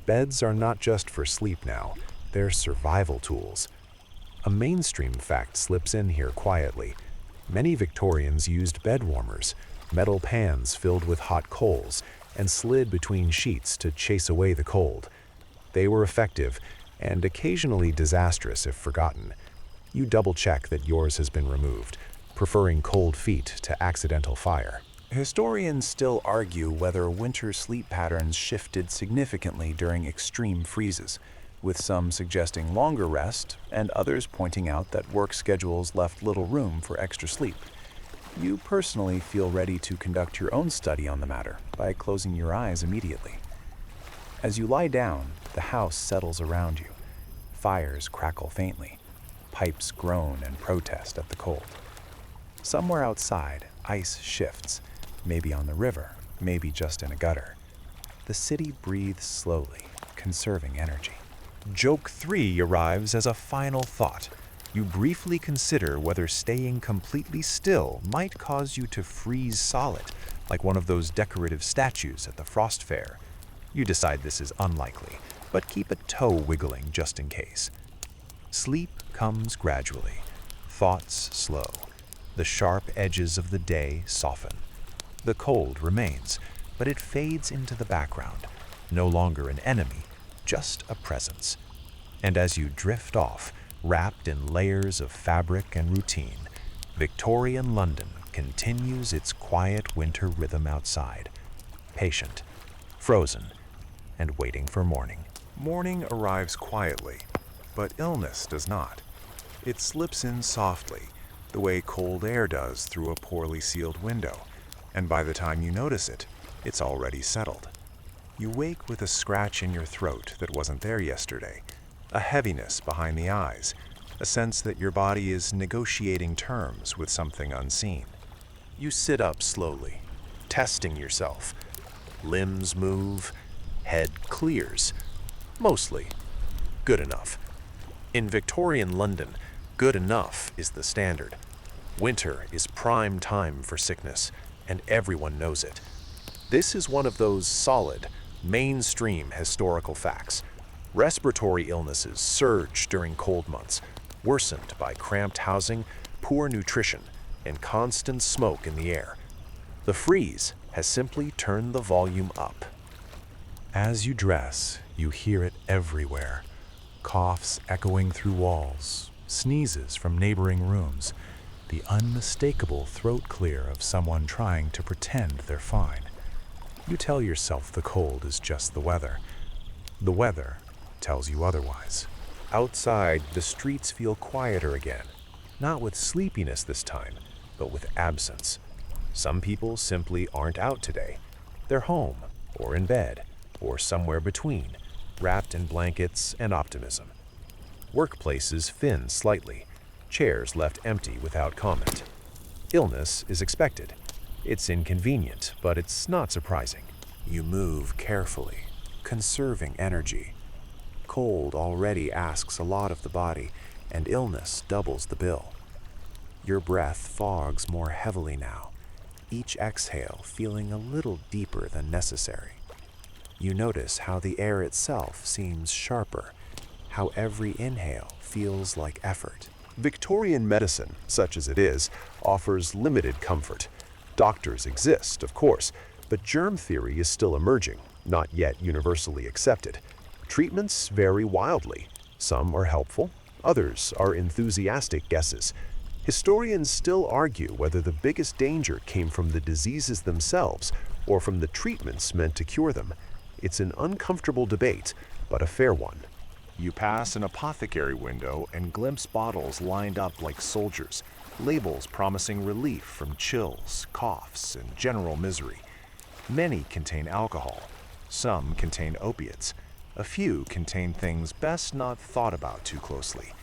Beds are not just for sleep now, they're survival tools. A mainstream fact slips in here quietly. Many Victorians used bed warmers, metal pans filled with hot coals, and slid between sheets to chase away the cold. They were effective and occasionally disastrous if forgotten. You double-check that yours has been removed, preferring cold feet to accidental fire. Historians still argue whether winter sleep patterns shifted significantly during extreme freezes, with some suggesting longer rest and others pointing out that work schedules left little room for extra sleep. You personally feel ready to conduct your own study on the matter by closing your eyes immediately. As you lie down, the house settles around you. Fires crackle faintly. Pipes groan and protest at the cold. Somewhere outside, ice shifts, maybe on the river, maybe just in a gutter. The city breathes slowly, conserving energy. Joke 3 arrives as a final thought. You briefly consider whether staying completely still might cause you to freeze solid, like one of those decorative statues at the Frost Fair. You decide this is unlikely, but keep a toe wiggling just in case. Sleep comes gradually, thoughts slow. The sharp edges of the day soften. The cold remains, but it fades into the background, no longer an enemy, just a presence. And as you drift off, wrapped in layers of fabric and routine, Victorian London continues its quiet winter rhythm outside, patient, frozen, and waiting for morning. Morning arrives quietly, but illness does not. It slips in softly, the way cold air does through a poorly sealed window, and by the time you notice it, it's already settled. You wake with a scratch in your throat that wasn't there yesterday, a heaviness behind the eyes, a sense that your body is negotiating terms with something unseen. You sit up slowly, testing yourself. Limbs move, head clears. Mostly. Good enough. In Victorian London, good enough is the standard. Winter is prime time for sickness, and everyone knows it. This is one of those solid, mainstream historical facts. Respiratory illnesses surge during cold months, worsened by cramped housing, poor nutrition, and constant smoke in the air. The freeze has simply turned the volume up. As you dress, you hear it everywhere. Coughs echoing through walls, sneezes from neighboring rooms, the unmistakable throat clear of someone trying to pretend they're fine. You tell yourself the cold is just the weather. The weather tells you otherwise. Outside, the streets feel quieter again, not with sleepiness this time, but with absence. Some people simply aren't out today. They're home, or in bed, or somewhere between, wrapped in blankets and optimism. Workplaces thin slightly, chairs left empty without comment. Illness is expected. It's inconvenient, but it's not surprising. You move carefully, conserving energy. Cold already asks a lot of the body, and illness doubles the bill. Your breath fogs more heavily now, each exhale feeling a little deeper than necessary. You notice how the air itself seems sharper, how every inhale feels like effort. Victorian medicine, such as it is, offers limited comfort. Doctors exist, of course, but germ theory is still emerging, not yet universally accepted. Treatments vary wildly. Some are helpful, others are enthusiastic guesses. Historians still argue whether the biggest danger came from the diseases themselves or from the treatments meant to cure them. It's an uncomfortable debate, but a fair one. You pass an apothecary window and glimpse bottles lined up like soldiers, labels promising relief from chills, coughs, and general misery. Many contain alcohol, some contain opiates, a few contain things best not thought about too closely.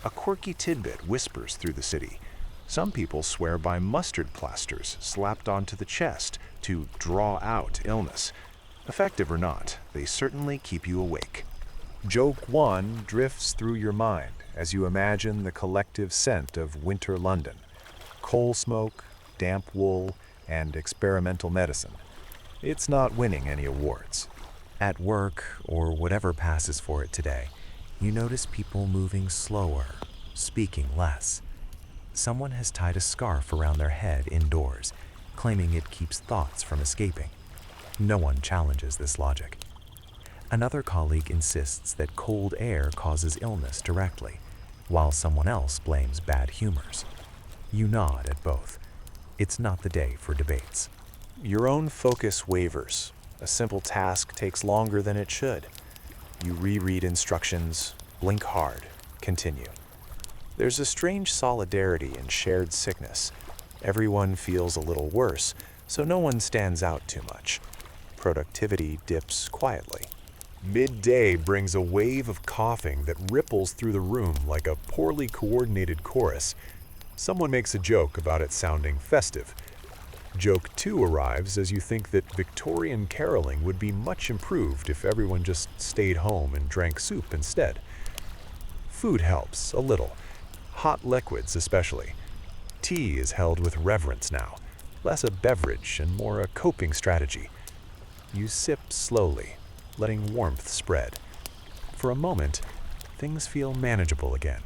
A quirky tidbit whispers through the city. Some people swear by mustard plasters slapped onto the chest to draw out illness. Effective or not, they certainly keep you awake. Joke 1 drifts through your mind as you imagine the collective scent of winter London: coal smoke, damp wool, and experimental medicine. It's not winning any awards. At work, or whatever passes for it today, you notice people moving slower, speaking less. Someone has tied a scarf around their head indoors, claiming it keeps thoughts from escaping. No one challenges this logic. Another colleague insists that cold air causes illness directly, while someone else blames bad humors. You nod at both. It's not the day for debates. Your own focus wavers. A simple task takes longer than it should. You reread instructions, blink hard, continue. There's a strange solidarity in shared sickness. Everyone feels a little worse, so no one stands out too much. Productivity dips quietly. Midday brings a wave of coughing that ripples through the room like a poorly coordinated chorus. Someone makes a joke about it sounding festive. Joke 2 arrives as you think that Victorian caroling would be much improved if everyone just stayed home and drank soup instead. Food helps a little, hot liquids especially. Tea is held with reverence now, less a beverage and more a coping strategy. You sip slowly, letting warmth spread. For a moment, things feel manageable again.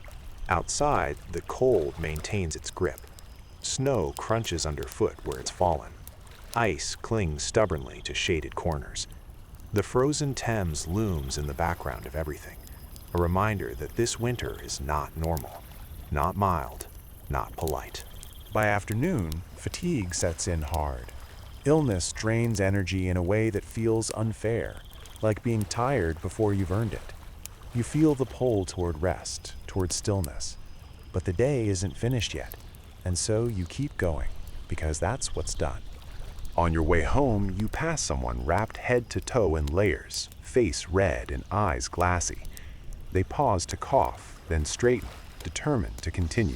Outside, the cold maintains its grip. Snow crunches underfoot where it's fallen. Ice clings stubbornly to shaded corners. The frozen Thames looms in the background of everything, a reminder that this winter is not normal, not mild, not polite. By afternoon, fatigue sets in hard. Illness drains energy in a way that feels unfair, like being tired before you've earned it. You feel the pull toward rest, toward stillness. But the day isn't finished yet, and so you keep going, because that's what's done. On your way home, you pass someone wrapped head to toe in layers, face red and eyes glassy. They pause to cough, then straighten, determined to continue.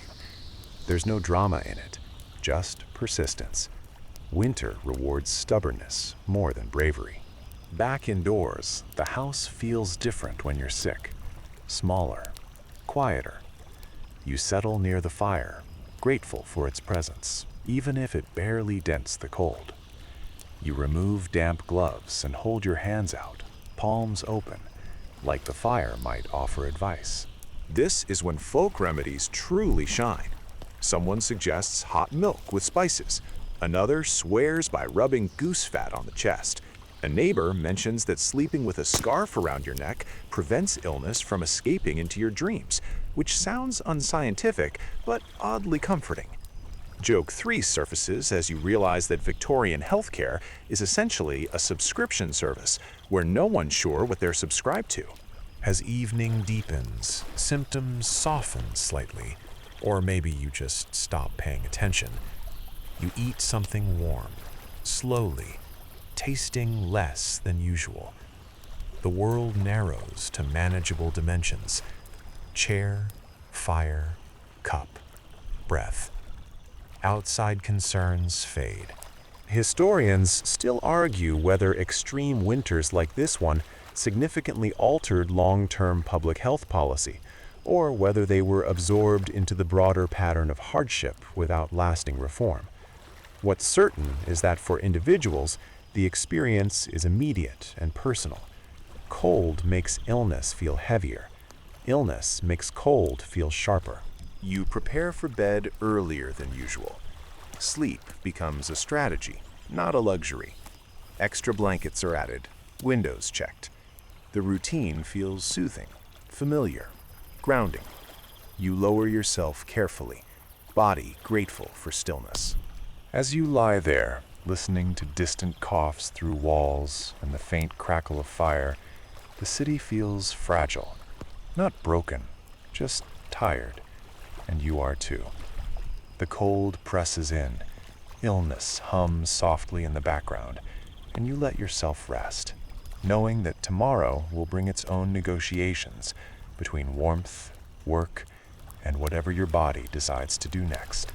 There's no drama in it, just persistence. Winter rewards stubbornness more than bravery. Back indoors, the house feels different when you're sick. Smaller, quieter. You settle near the fire, grateful for its presence, even if it barely dents the cold. You remove damp gloves and hold your hands out, palms open, like the fire might offer advice. This is when folk remedies truly shine. Someone suggests hot milk with spices. Another swears by rubbing goose fat on the chest. A neighbor mentions that sleeping with a scarf around your neck prevents illness from escaping into your dreams, which sounds unscientific, but oddly comforting. Joke 3 surfaces as you realize that Victorian healthcare is essentially a subscription service where no one's sure what they're subscribed to. As evening deepens, symptoms soften slightly, or maybe you just stop paying attention. You eat something warm, slowly, tasting less than usual. The world narrows to manageable dimensions: chair, fire, cup, breath. Outside concerns fade. Historians still argue whether extreme winters like this one significantly altered long-term public health policy, or whether they were absorbed into the broader pattern of hardship without lasting reform. What's certain is that for individuals, the experience is immediate and personal. Cold makes illness feel heavier. Illness makes cold feel sharper. You prepare for bed earlier than usual. Sleep becomes a strategy, not a luxury. Extra blankets are added, windows checked. The routine feels soothing, familiar, grounding. You lower yourself carefully, body grateful for stillness. As you lie there, listening to distant coughs through walls and the faint crackle of fire, the city feels fragile. Not broken, just tired. And you are too. The cold presses in. Illness hums softly in the background, and you let yourself rest, knowing that tomorrow will bring its own negotiations between warmth, work, and whatever your body decides to do next.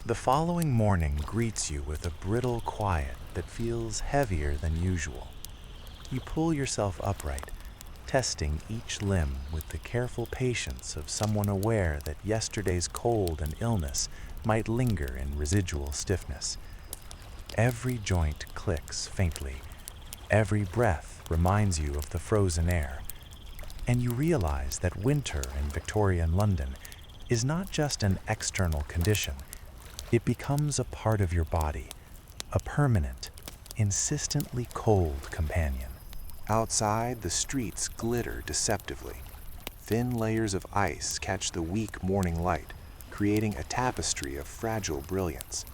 The following morning greets you with a brittle quiet that feels heavier than usual. You pull yourself upright, testing each limb with the careful patience of someone aware that yesterday's cold and illness might linger in residual stiffness. Every joint clicks faintly. Every breath reminds you of the frozen air. And you realize that winter in Victorian London is not just an external condition. It becomes a part of your body, a permanent, insistently cold companion. Outside, the streets glitter deceptively. Thin layers of ice catch the weak morning light, creating a tapestry of fragile brilliance.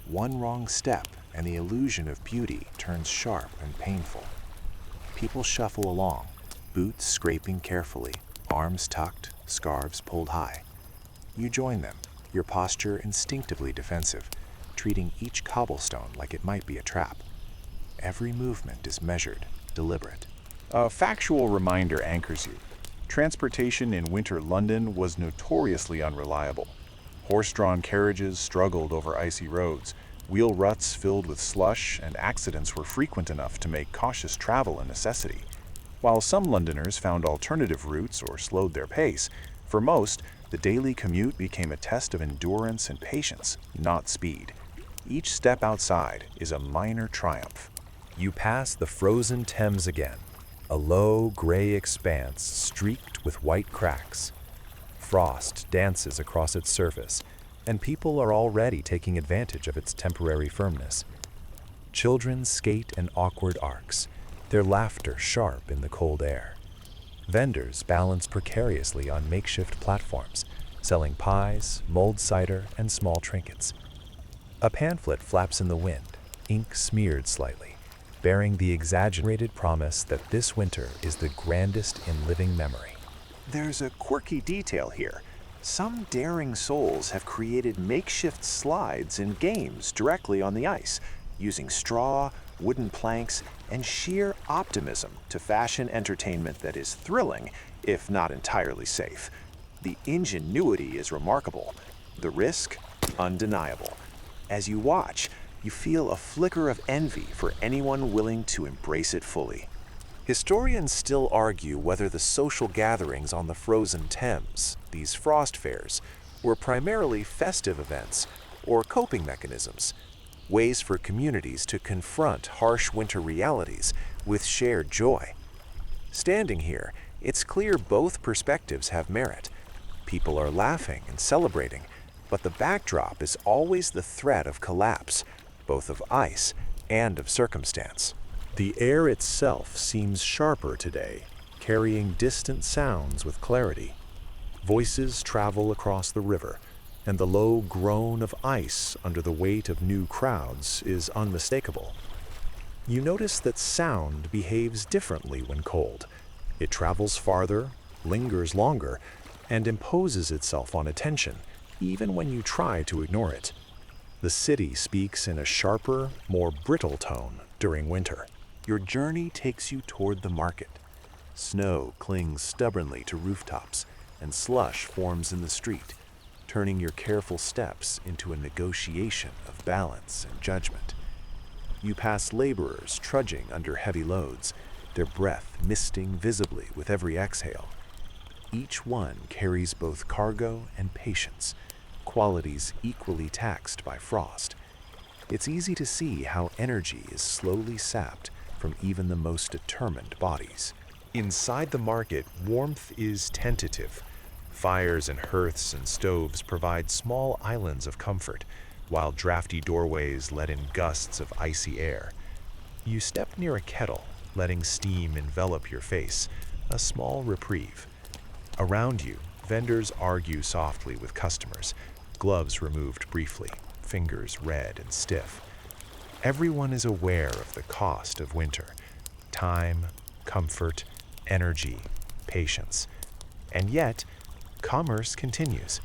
One wrong step, and the illusion of beauty turns sharp and painful. People shuffle along, boots scraping carefully, arms tucked, scarves pulled high. You join them, your posture instinctively defensive, treating each cobblestone like it might be a trap. Every movement is measured, deliberate. A factual reminder anchors you. Transportation in winter London was notoriously unreliable. Horse-drawn carriages struggled over icy roads, wheel ruts filled with slush, and accidents were frequent enough to make cautious travel a necessity. While some Londoners found alternative routes or slowed their pace, for most, the daily commute became a test of endurance and patience, not speed. Each step outside is a minor triumph. You pass the frozen Thames again, a low gray expanse streaked with white cracks. Frost dances across its surface, and people are already taking advantage of its temporary firmness. Children skate in awkward arcs, their laughter sharp in the cold air. Vendors balance precariously on makeshift platforms, selling pies, mulled cider, and small trinkets. A pamphlet flaps in the wind, ink smeared slightly, bearing the exaggerated promise that this winter is the grandest in living memory. There's a quirky detail here. Some daring souls have created makeshift slides and games directly on the ice, using straw, wooden planks, and sheer optimism to fashion entertainment that is thrilling, if not entirely safe. The ingenuity is remarkable, the risk undeniable. As you watch, you feel a flicker of envy for anyone willing to embrace it fully. Historians still argue whether the social gatherings on the frozen Thames, these frost fairs, were primarily festive events or coping mechanisms, ways for communities to confront harsh winter realities with shared joy. Standing here, it's clear both perspectives have merit. People are laughing and celebrating, but the backdrop is always the threat of collapse, both of ice and of circumstance. The air itself seems sharper today, carrying distant sounds with clarity. Voices travel across the river, and the low groan of ice under the weight of new crowds is unmistakable. You notice that sound behaves differently when cold. It travels farther, lingers longer, and imposes itself on attention, even when you try to ignore it. The city speaks in a sharper, more brittle tone during winter. Your journey takes you toward the market. Snow clings stubbornly to rooftops, and slush forms in the street, turning your careful steps into a negotiation of balance and judgment. You pass laborers trudging under heavy loads, their breath misting visibly with every exhale. Each one carries both cargo and patience, qualities equally taxed by frost. it's easy to see how energy is slowly sapped from even the most determined bodies. Inside the market, warmth is tentative. Fires and hearths and stoves provide small islands of comfort, while drafty doorways let in gusts of icy air. You step near a kettle, letting steam envelop your face, a small reprieve. Around you, vendors argue softly with customers, gloves removed briefly, fingers red and stiff. Everyone is aware of the cost of winter: time, comfort, energy, patience. And yet, commerce continues.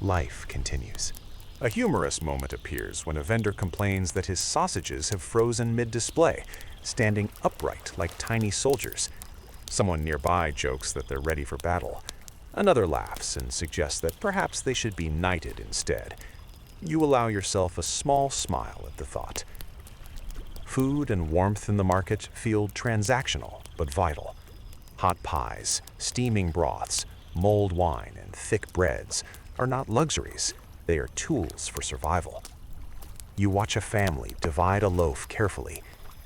Life continues. A humorous moment appears when a vendor complains that his sausages have frozen mid-display, standing upright like tiny soldiers. Someone nearby jokes that they're ready for battle. Another laughs and suggests that perhaps they should be knighted instead. You allow yourself a small smile at the thought. Food and warmth in the market feel transactional but vital. Hot pies, steaming broths, mulled wine, and thick breads are not luxuries. They are tools for survival. You watch a family divide a loaf carefully,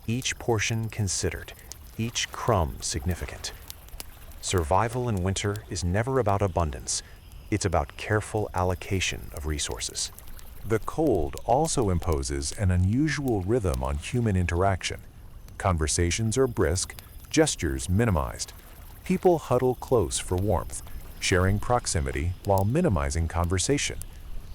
each portion considered, each crumb significant. Survival in winter is never about abundance. It's about careful allocation of resources. The cold also imposes an unusual rhythm on human interaction. Conversations are brisk, gestures minimized. People huddle close for warmth, sharing proximity while minimizing conversation.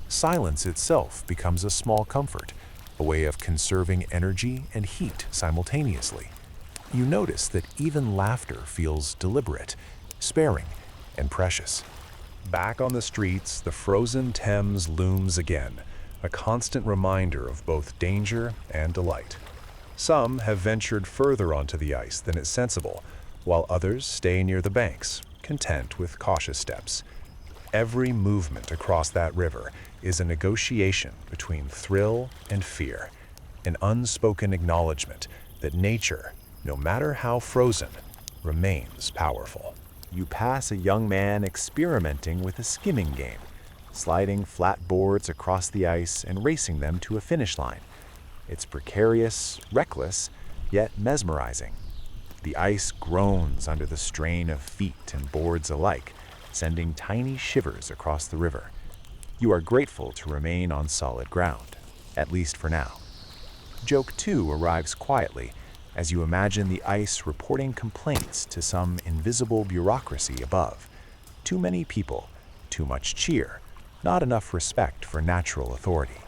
Silence itself becomes a small comfort, a way of conserving energy and heat simultaneously. You notice that even laughter feels deliberate, sparing, and precious. Back on the streets, the frozen Thames looms again, a constant reminder of both danger and delight. Some have ventured further onto the ice than is sensible, while others stay near the banks, content with cautious steps. Every movement across that river is a negotiation between thrill and fear, an unspoken acknowledgement that nature, no matter how frozen, remains powerful. You pass a young man experimenting with a skimming game, sliding flat boards across the ice and racing them to a finish line. It's precarious, reckless, yet mesmerizing. The ice groans under the strain of feet and boards alike, sending tiny shivers across the river. You are grateful to remain on solid ground, at least for now. Joke 2 arrives quietly as you imagine the ice reporting complaints to some invisible bureaucracy above. Too many people, too much cheer, not enough respect for natural authority.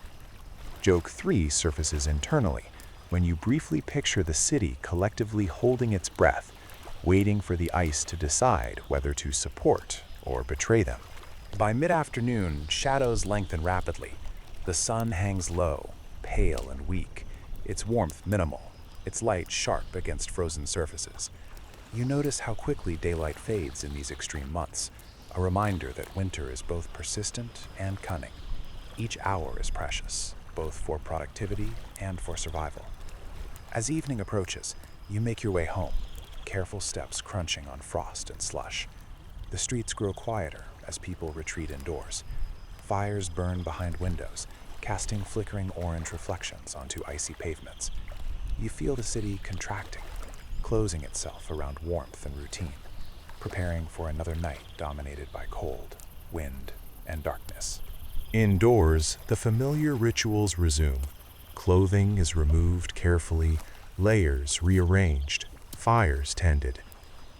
Joke 3 surfaces internally when you briefly picture the city collectively holding its breath, waiting for the ice to decide whether to support or betray them. By mid-afternoon, shadows lengthen rapidly. The sun hangs low, pale and weak, its warmth minimal, its light sharp against frozen surfaces. You notice how quickly daylight fades in these extreme months, a reminder that winter is both persistent and cunning. Each hour is precious, both for productivity and for survival. As evening approaches, you make your way home, careful steps crunching on frost and slush. The streets grow quieter as people retreat indoors. Fires burn behind windows, casting flickering orange reflections onto icy pavements. You feel the city contracting, closing itself around warmth and routine, preparing for another night dominated by cold, wind, and darkness. Indoors, the familiar rituals resume. Clothing is removed carefully, layers rearranged, fires tended.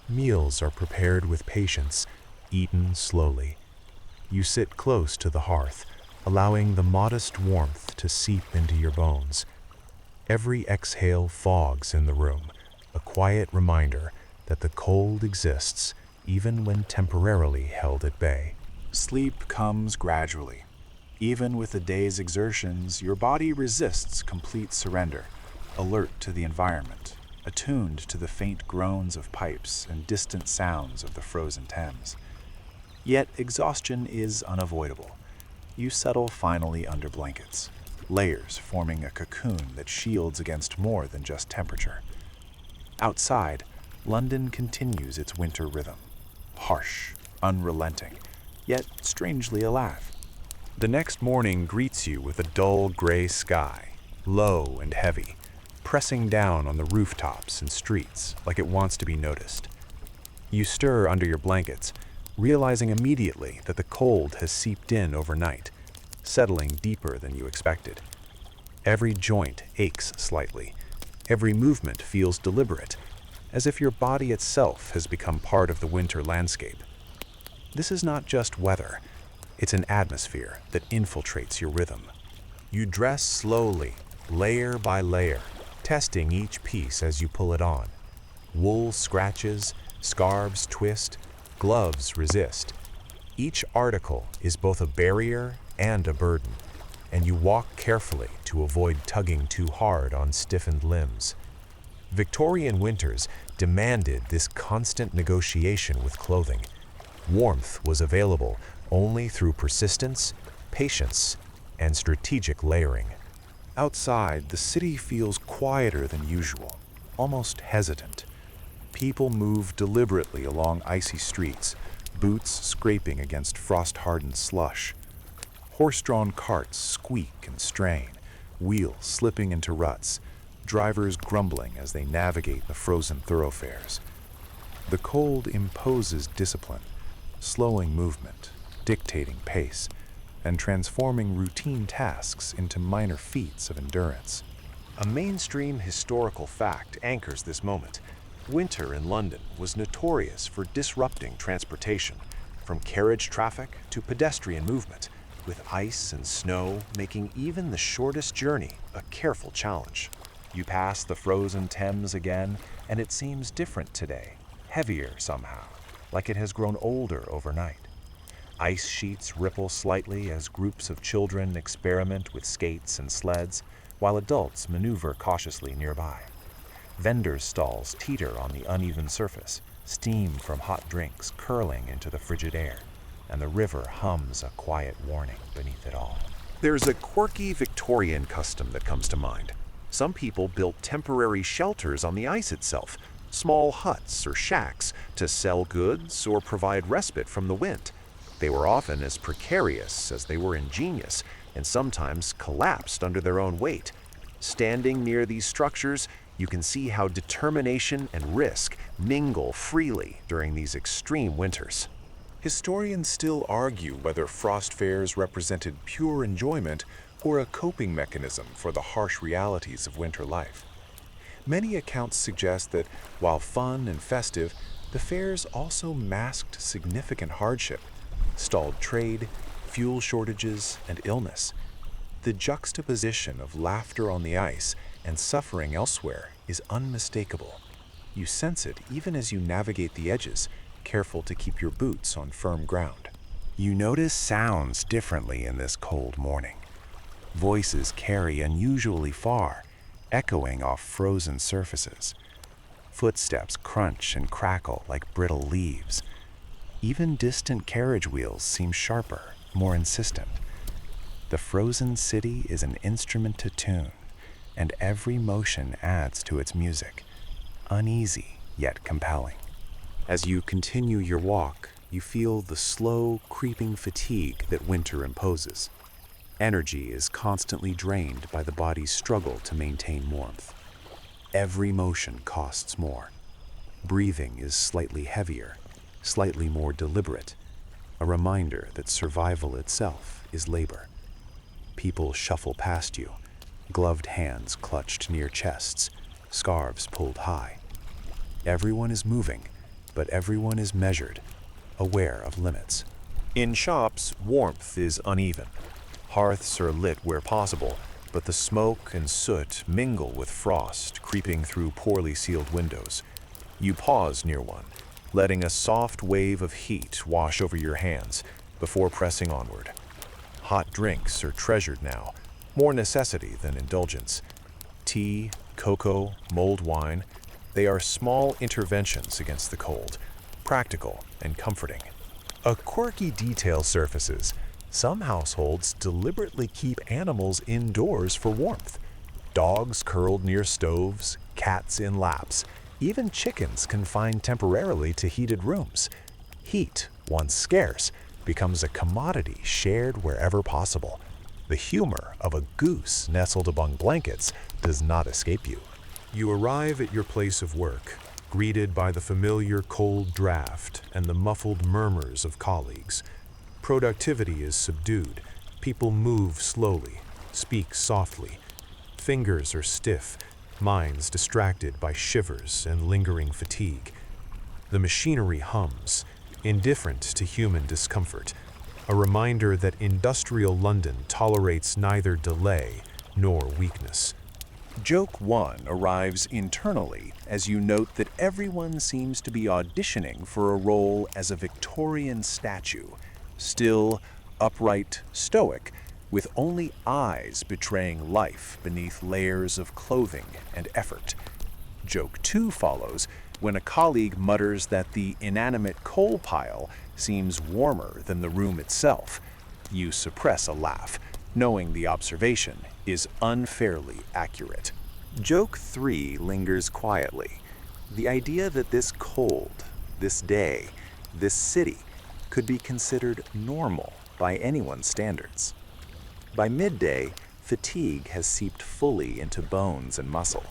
Meals are prepared with patience, eaten slowly. You sit close to the hearth, allowing the modest warmth to seep into your bones. Every exhale fogs in the room, a quiet reminder that the cold exists even when temporarily held at bay. Sleep comes gradually. Even with the day's exertions, your body resists complete surrender, alert to the environment, attuned to the faint groans of pipes and distant sounds of the frozen Thames. Yet exhaustion is unavoidable. You settle finally under blankets, layers forming a cocoon that shields against more than just temperature. Outside, London continues its winter rhythm, harsh, unrelenting, yet strangely alive. The next morning greets you with a dull gray sky, low and heavy, pressing down on the rooftops and streets like it wants to be noticed. You stir under your blankets, realizing immediately that the cold has seeped in overnight, settling deeper than you expected. Every joint aches slightly. Every movement feels deliberate, as if your body itself has become part of the winter landscape. This is not just weather, it's an atmosphere that infiltrates your rhythm. You dress slowly, layer by layer, testing each piece as you pull it on. Wool scratches, scarves twist, gloves resist. Each article is both a barrier and a burden, and you walk carefully to avoid tugging too hard on stiffened limbs. Victorian winters demanded this constant negotiation with clothing. Warmth was available only through persistence, patience, and strategic layering. Outside, the city feels quieter than usual, almost hesitant. People move deliberately along icy streets, boots scraping against frost-hardened slush. Horse-drawn carts squeak and strain, wheels slipping into ruts, drivers grumbling as they navigate the frozen thoroughfares. The cold imposes discipline, slowing movement, dictating pace, and transforming routine tasks into minor feats of endurance. A mainstream historical fact anchors this moment. Winter in London was notorious for disrupting transportation, from carriage traffic to pedestrian movement, with ice and snow making even the shortest journey a careful challenge. You pass the frozen Thames again, and it seems different today, heavier somehow, like it has grown older overnight. Ice sheets ripple slightly as groups of children experiment with skates and sleds, while adults maneuver cautiously nearby. Vendors' stalls teeter on the uneven surface, steam from hot drinks curling into the frigid air, and the river hums a quiet warning beneath it all. There's a quirky Victorian custom that comes to mind. Some people built temporary shelters on the ice itself, small huts or shacks to sell goods or provide respite from the wind. They were often as precarious as they were ingenious, and sometimes collapsed under their own weight. Standing near these structures, you can see how determination and risk mingle freely during these extreme winters. Historians still argue whether frost fairs represented pure enjoyment or a coping mechanism for the harsh realities of winter life. Many accounts suggest that, while fun and festive, the fairs also masked significant hardship, stalled trade, fuel shortages, and illness. The juxtaposition of laughter on the ice and suffering elsewhere is unmistakable. You sense it even as you navigate the edges, careful to keep your boots on firm ground. You notice sounds differently in this cold morning. Voices carry unusually far, echoing off frozen surfaces. Footsteps crunch and crackle like brittle leaves. Even distant carriage wheels seem sharper, more insistent. The frozen city is an instrument to tune, and every motion adds to its music, uneasy yet compelling. As you continue your walk, you feel the slow, creeping fatigue that winter imposes. Energy is constantly drained by the body's struggle to maintain warmth. Every motion costs more. Breathing is slightly heavier, slightly more deliberate, a reminder that survival itself is labor. People shuffle past you, gloved hands clutched near chests, scarves pulled high. Everyone is moving, but everyone is measured, aware of limits. In shops, warmth is uneven. Hearths are lit where possible, but the smoke and soot mingle with frost creeping through poorly sealed windows. You pause near one, letting a soft wave of heat wash over your hands before pressing onward. Hot drinks are treasured now, more necessity than indulgence. Tea, cocoa, mulled wine, they are small interventions against the cold, practical and comforting. A quirky detail surfaces. Some households deliberately keep animals indoors for warmth. Dogs curled near stoves, cats in laps, even chickens confined temporarily to heated rooms. Heat, once scarce, becomes a commodity shared wherever possible. The humor of a goose nestled among blankets does not escape you. You arrive at your place of work, greeted by the familiar cold draft and the muffled murmurs of colleagues. Productivity is subdued. People move slowly, speak softly. Fingers are stiff, minds distracted by shivers and lingering fatigue. The machinery hums, indifferent to human discomfort, a reminder that industrial London tolerates neither delay nor weakness. Joke 1 arrives internally as you note that everyone seems to be auditioning for a role as a Victorian statue, still, upright, stoic, with only eyes betraying life beneath layers of clothing and effort. Joke 2 follows when a colleague mutters that the inanimate coal pile seems warmer than the room itself. You suppress a laugh, knowing the observation is unfairly accurate. Joke 3 lingers quietly. The idea that this cold, this day, this city could be considered normal by anyone's standards. By midday, fatigue has seeped fully into bones and muscle.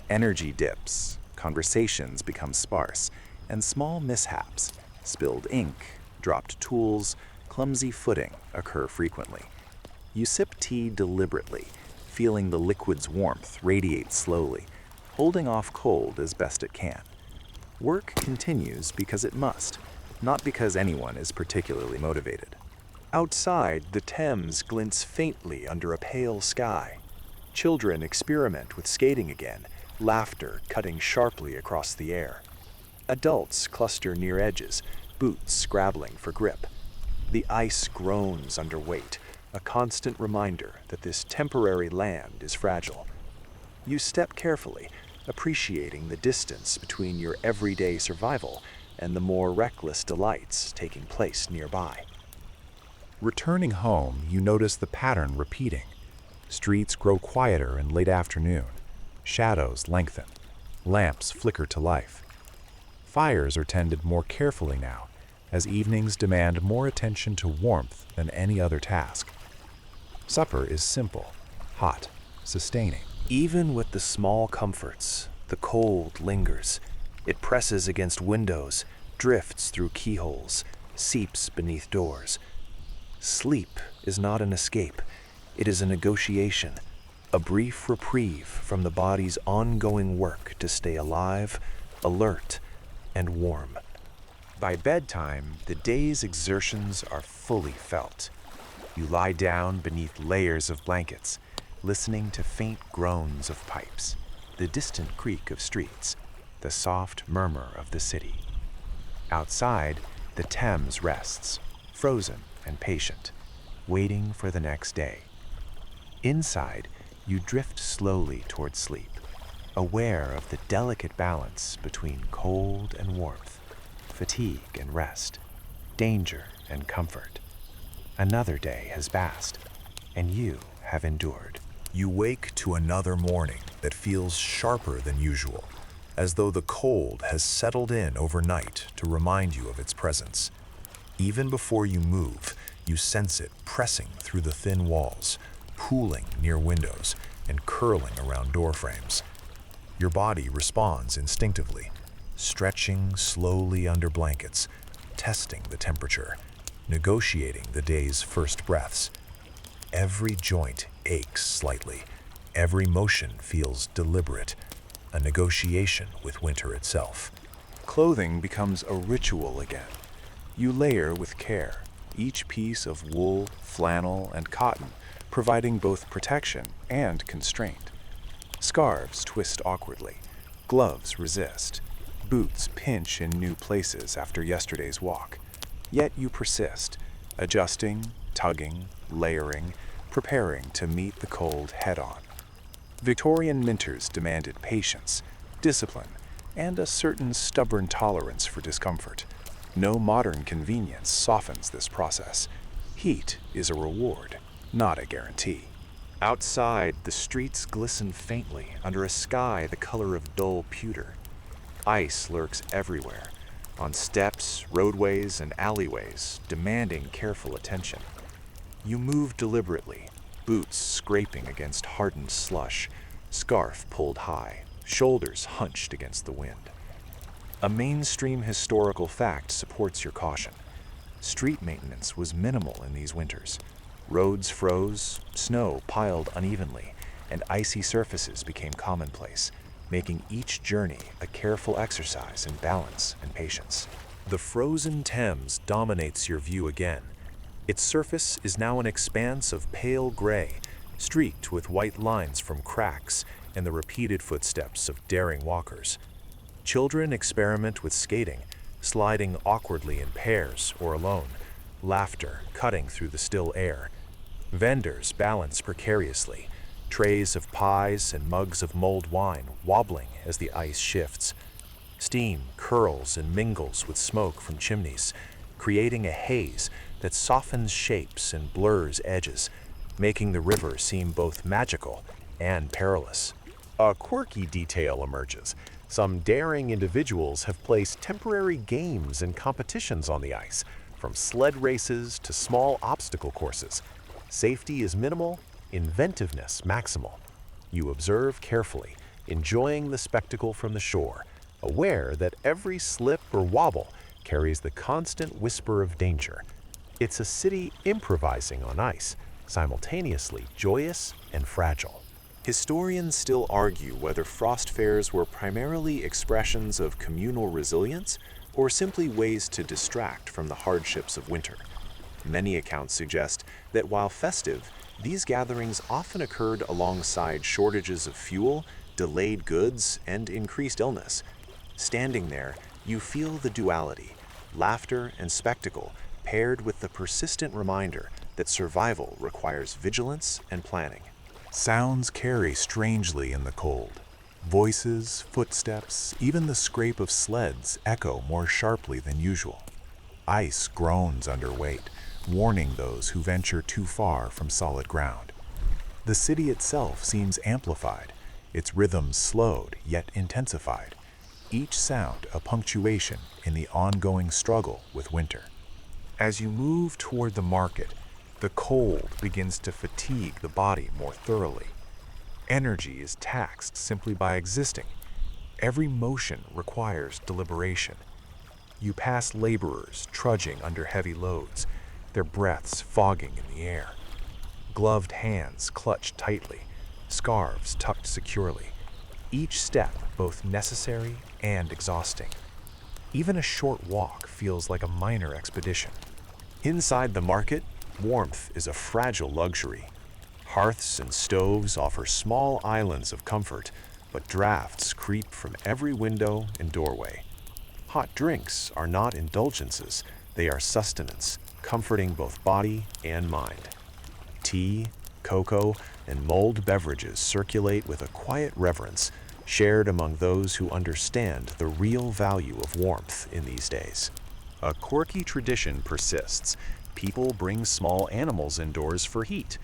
Energy dips, conversations become sparse, and small mishaps, spilled ink, dropped tools, clumsy footing occur frequently. You sip tea deliberately, feeling the liquid's warmth radiate slowly, holding off cold as best it can. Work continues because it must, not because anyone is particularly motivated. Outside, the Thames glints faintly under a pale sky. Children experiment with skating again, laughter cutting sharply across the air. Adults cluster near edges, boots scrabbling for grip. The ice groans under weight, a constant reminder that this temporary land is fragile. You step carefully, appreciating the distance between your everyday survival and the more reckless delights taking place nearby. Returning home, you notice the pattern repeating. Streets grow quieter in late afternoon. Shadows lengthen. Lamps flicker to life. Fires are tended more carefully now, as evenings demand more attention to warmth than any other task. Supper is simple, hot, sustaining. Even with the small comforts, the cold lingers. It presses against windows, drifts through keyholes, seeps beneath doors. Sleep is not an escape. It is a negotiation, a brief reprieve from the body's ongoing work to stay alive, alert, and warm. By bedtime, the day's exertions are fully felt. You lie down beneath layers of blankets, listening to faint groans of pipes, the distant creak of streets, the soft murmur of the city. Outside, the Thames rests, frozen and patient, waiting for the next day. Inside, you drift slowly toward sleep, aware of the delicate balance between cold and warmth, fatigue and rest, danger and comfort. Another day has passed, and you have endured. You wake to another morning that feels sharper than usual, as though the cold has settled in overnight to remind you of its presence. Even before you move, you sense it pressing through the thin walls, pooling near windows, and curling around door frames. Your body responds instinctively, stretching slowly under blankets, testing the temperature, negotiating the day's first breaths. Every joint aches slightly. Every motion feels deliberate, a negotiation with winter itself. Clothing becomes a ritual again. You layer with care, each piece of wool, flannel, and cotton, providing both protection and constraint. Scarves twist awkwardly, gloves resist, boots pinch in new places after yesterday's walk. Yet you persist, adjusting, tugging, layering, preparing to meet the cold head-on. Victorian minters demanded patience, discipline, and a certain stubborn tolerance for discomfort. No modern convenience softens this process. Heat is a reward, not a guarantee. Outside, the streets glisten faintly under a sky the color of dull pewter. Ice lurks everywhere, on steps, roadways, and alleyways, demanding careful attention. You move deliberately, boots scraping against hardened slush, scarf pulled high, shoulders hunched against the wind. A mainstream historical fact supports your caution. Street maintenance was minimal in these winters. Roads froze, snow piled unevenly, and icy surfaces became commonplace, making each journey a careful exercise in balance and patience. The frozen Thames dominates your view again. Its surface is now an expanse of pale gray, streaked with white lines from cracks and the repeated footsteps of daring walkers. Children experiment with skating, sliding awkwardly in pairs or alone, laughter cutting through the still air. Vendors balance precariously, trays of pies and mugs of mulled wine wobbling as the ice shifts. Steam curls and mingles with smoke from chimneys, creating a haze that softens shapes and blurs edges, making the river seem both magical and perilous. A quirky detail emerges. Some daring individuals have placed temporary games and competitions on the ice, from sled races to small obstacle courses. Safety is minimal, inventiveness maximal. You observe carefully, enjoying the spectacle from the shore, aware that every slip or wobble carries the constant whisper of danger. It's a city improvising on ice, simultaneously joyous and fragile. Historians still argue whether frost fairs were primarily expressions of communal resilience or simply ways to distract from the hardships of winter. Many accounts suggest that while festive, these gatherings often occurred alongside shortages of fuel, delayed goods, and increased illness. Standing there, you feel the duality, laughter and spectacle, paired with the persistent reminder that survival requires vigilance and planning. Sounds carry strangely in the cold. Voices, footsteps, even the scrape of sleds echo more sharply than usual. Ice groans under weight, warning those who venture too far from solid ground. The city itself seems amplified, its rhythms slowed yet intensified, each sound a punctuation in the ongoing struggle with winter. As you move toward the market, the cold begins to fatigue the body more thoroughly. Energy is taxed simply by existing. Every motion requires deliberation. You pass laborers trudging under heavy loads, their breaths fogging in the air. Gloved hands clutched tightly, scarves tucked securely. Each step both necessary and exhausting. Even a short walk feels like a minor expedition. Inside the market, warmth is a fragile luxury. Hearths and stoves offer small islands of comfort, but drafts creep from every window and doorway. Hot drinks are not indulgences, they are sustenance, comforting both body and mind. Tea, cocoa, and mulled beverages circulate with a quiet reverence, shared among those who understand the real value of warmth in these days. A quirky tradition persists. People bring small animals indoors for heat.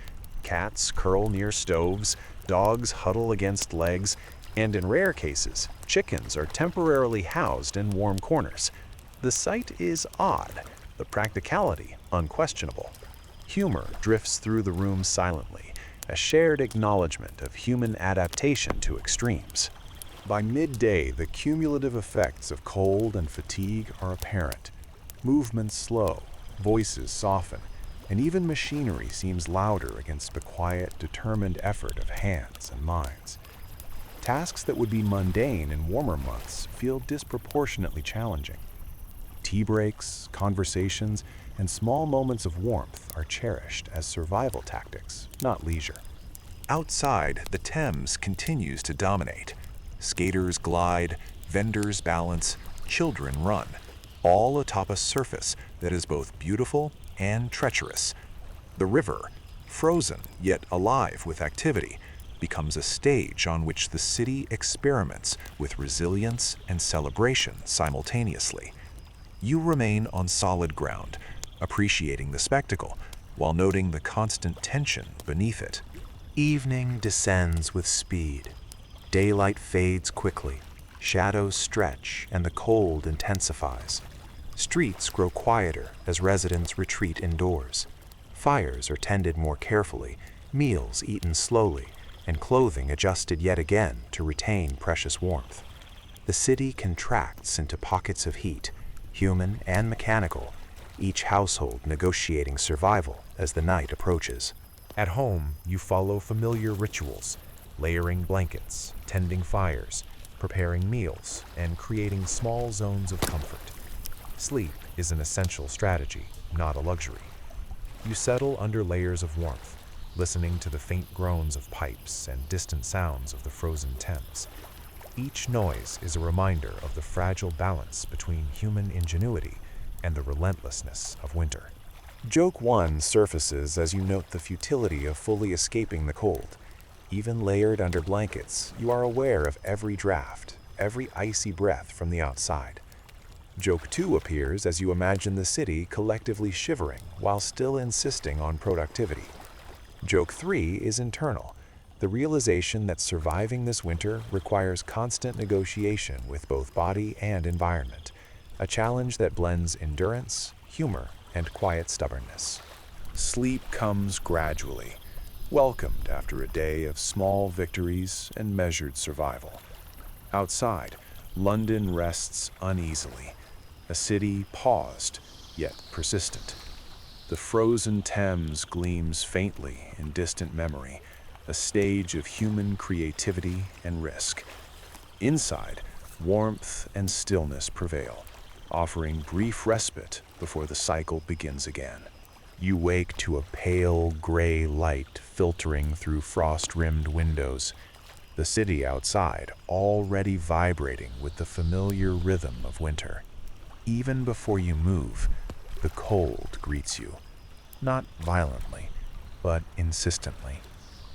Cats curl near stoves, dogs huddle against legs, and in rare cases, chickens are temporarily housed in warm corners. The sight is odd, the practicality unquestionable. Humor drifts through the room silently, a shared acknowledgement of human adaptation to extremes. By midday, the cumulative effects of cold and fatigue are apparent. Movements slow, voices soften, and even machinery seems louder against the quiet, determined effort of hands and minds. Tasks that would be mundane in warmer months feel disproportionately challenging. Tea breaks, conversations, and small moments of warmth are cherished as survival tactics, not leisure. Outside, the Thames continues to dominate. Skaters glide, vendors balance, children run, all atop a surface that is both beautiful and treacherous. The river, frozen yet alive with activity, becomes a stage on which the city experiments with resilience and celebration simultaneously. You remain on solid ground, appreciating the spectacle while noting the constant tension beneath it. Evening descends with speed. Daylight fades quickly, shadows stretch, and the cold intensifies. Streets grow quieter as residents retreat indoors. Fires are tended more carefully, meals eaten slowly, and clothing adjusted yet again to retain precious warmth. The city contracts into pockets of heat, human and mechanical, each household negotiating survival as the night approaches. At home, you follow familiar rituals, layering blankets, tending fires, preparing meals, and creating small zones of comfort. Sleep is an essential strategy, not a luxury. You settle under layers of warmth, listening to the faint groans of pipes and distant sounds of the frozen Thames. Each noise is a reminder of the fragile balance between human ingenuity and the relentlessness of winter. Joke 1 surfaces as you note the futility of fully escaping the cold. Even layered under blankets, you are aware of every draft, every icy breath from the outside. Joke 2 appears as you imagine the city collectively shivering while still insisting on productivity. Joke 3 is internal, the realization that surviving this winter requires constant negotiation with both body and environment, a challenge that blends endurance, humor, and quiet stubbornness. Sleep comes gradually, welcomed after a day of small victories and measured survival. Outside, London rests uneasily, a city paused, yet persistent. The frozen Thames gleams faintly in distant memory, a stage of human creativity and risk. Inside, warmth and stillness prevail, offering brief respite before the cycle begins again. You wake to a pale gray light filtering through frost-rimmed windows, the city outside already vibrating with the familiar rhythm of winter. Even before you move, the cold greets you, not violently, but insistently,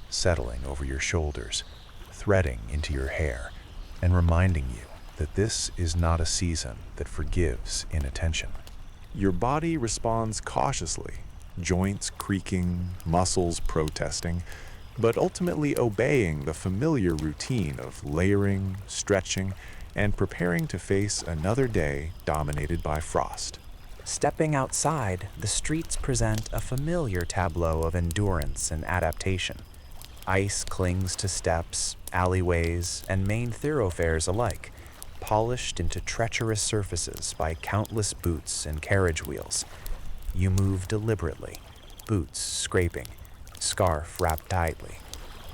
settling over your shoulders, threading into your hair, and reminding you that this is not a season that forgives inattention. Your body responds cautiously, joints creaking, muscles protesting, but ultimately obeying the familiar routine of layering, stretching, and preparing to face another day dominated by frost. Stepping outside, the streets present a familiar tableau of endurance and adaptation. Ice clings to steps, alleyways, and main thoroughfares alike, polished into treacherous surfaces by countless boots and carriage wheels. You move deliberately, boots scraping, scarf wrapped tightly,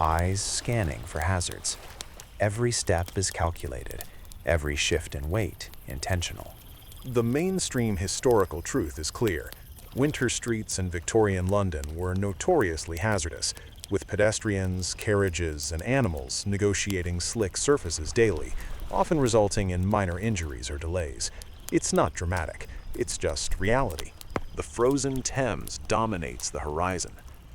eyes scanning for hazards. Every step is calculated, every shift in weight intentional. The mainstream historical truth is clear. Winter streets in Victorian London were notoriously hazardous, with pedestrians, carriages, and animals negotiating slick surfaces daily, often resulting in minor injuries or delays. It's not dramatic, it's just reality. The frozen Thames dominates the horizon,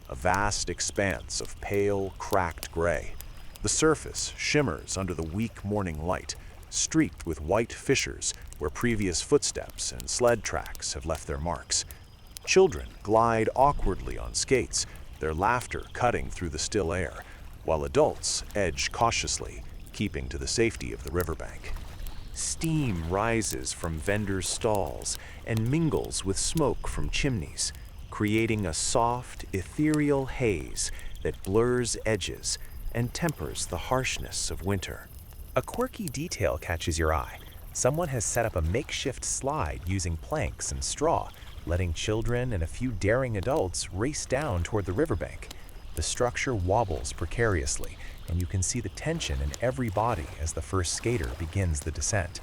a vast expanse of pale, cracked gray. The surface shimmers under the weak morning light, streaked with white fissures where previous footsteps and sled tracks have left their marks. Children glide awkwardly on skates, their laughter cutting through the still air, while adults edge cautiously, keeping to the safety of the riverbank. Steam rises from vendors' stalls and mingles with smoke from chimneys, creating a soft, ethereal haze that blurs edges and tempers the harshness of winter. A quirky detail catches your eye. Someone has set up a makeshift slide using planks and straw, letting children and a few daring adults race down toward the riverbank. The structure wobbles precariously, and you can see the tension in every body as the first skater begins the descent.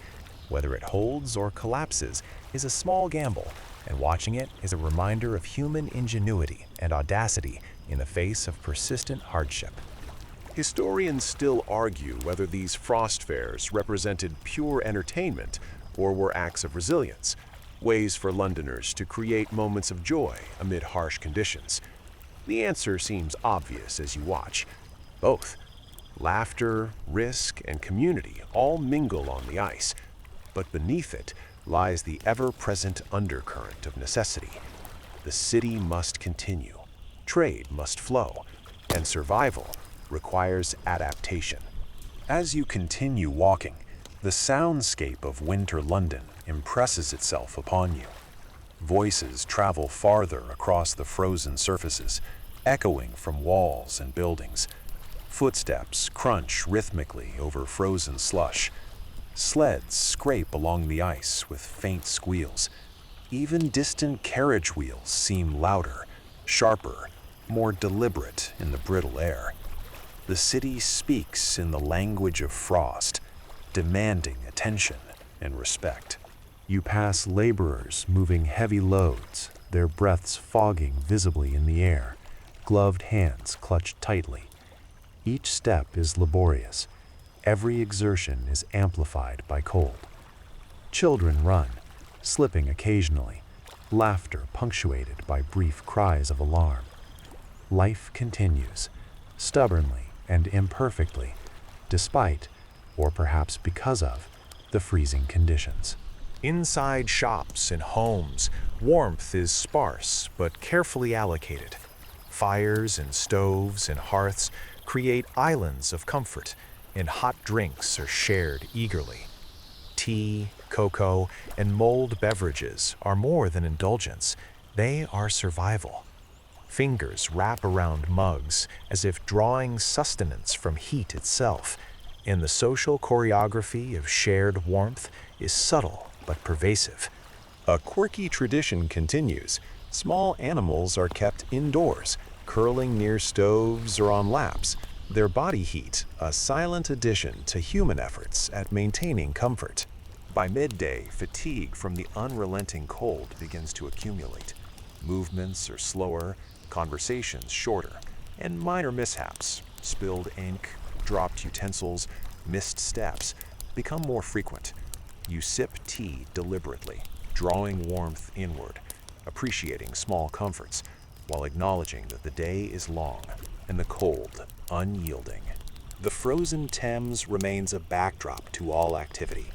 Whether it holds or collapses is a small gamble, and watching it is a reminder of human ingenuity and audacity in the face of persistent hardship. Historians still argue whether these frost fairs represented pure entertainment or were acts of resilience, ways for Londoners to create moments of joy amid harsh conditions. The answer seems obvious as you watch. Both. Laughter, risk, and community all mingle on the ice, but beneath it lies the ever-present undercurrent of necessity. The city must continue, trade must flow, and survival requires adaptation. As you continue walking, the soundscape of winter London impresses itself upon you. Voices travel farther across the frozen surfaces, echoing from walls and buildings. Footsteps crunch rhythmically over frozen slush. Sleds scrape along the ice with faint squeals. Even distant carriage wheels seem louder, sharper, more deliberate in the brittle air. The city speaks in the language of frost, demanding attention and respect. You pass laborers moving heavy loads, their breaths fogging visibly in the air, gloved hands clutched tightly. Each step is laborious. Every exertion is amplified by cold. Children run, slipping occasionally, laughter punctuated by brief cries of alarm. Life continues, stubbornly and imperfectly, despite, or perhaps because of, the freezing conditions. Inside shops and homes, warmth is sparse but carefully allocated. Fires and stoves and hearths create islands of comfort, and hot drinks are shared eagerly. Tea, cocoa, and mulled beverages are more than indulgence, they are survival. Fingers wrap around mugs as if drawing sustenance from heat itself, and the social choreography of shared warmth is subtle but pervasive. A quirky tradition continues. Small animals are kept indoors, curling near stoves or on laps, their body heat a silent addition to human efforts at maintaining comfort. By midday, fatigue from the unrelenting cold begins to accumulate. Movements are slower, conversations shorter, and minor mishaps, spilled ink, dropped utensils, missed steps, become more frequent. You sip tea deliberately, drawing warmth inward, appreciating small comforts, while acknowledging that the day is long and the cold unyielding. The frozen Thames remains a backdrop to all activity.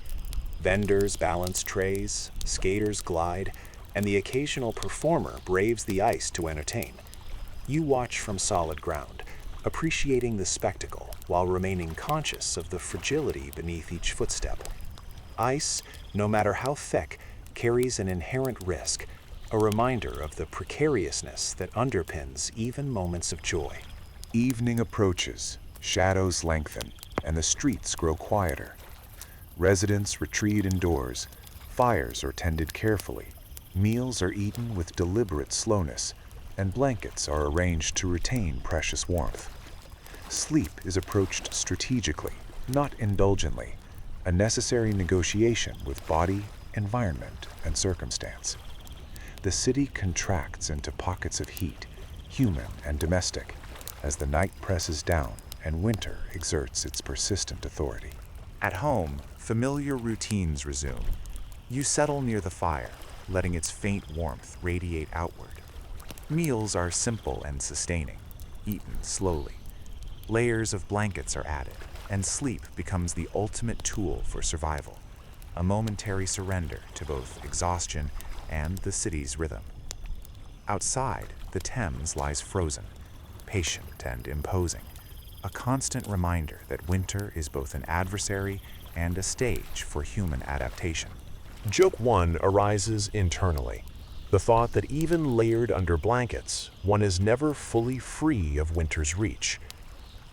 Vendors balance trays, skaters glide, and the occasional performer braves the ice to entertain. You watch from solid ground, appreciating the spectacle while remaining conscious of the fragility beneath each footstep. Ice, no matter how thick, carries an inherent risk, a reminder of the precariousness that underpins even moments of joy. Evening approaches, shadows lengthen, and the streets grow quieter. Residents retreat indoors, fires are tended carefully, meals are eaten with deliberate slowness, and blankets are arranged to retain precious warmth. Sleep is approached strategically, not indulgently, a necessary negotiation with body, environment, and circumstance. The city contracts into pockets of heat, human and domestic, as the night presses down and winter exerts its persistent authority. At home, familiar routines resume. You settle near the fire, letting its faint warmth radiate outward. Meals are simple and sustaining, eaten slowly. Layers of blankets are added, and sleep becomes the ultimate tool for survival, a momentary surrender to both exhaustion and the city's rhythm. Outside, the Thames lies frozen, patient and imposing, a constant reminder that winter is both an adversary and a stage for human adaptation. Joke 1 arises internally. The thought that even layered under blankets, one is never fully free of winter's reach.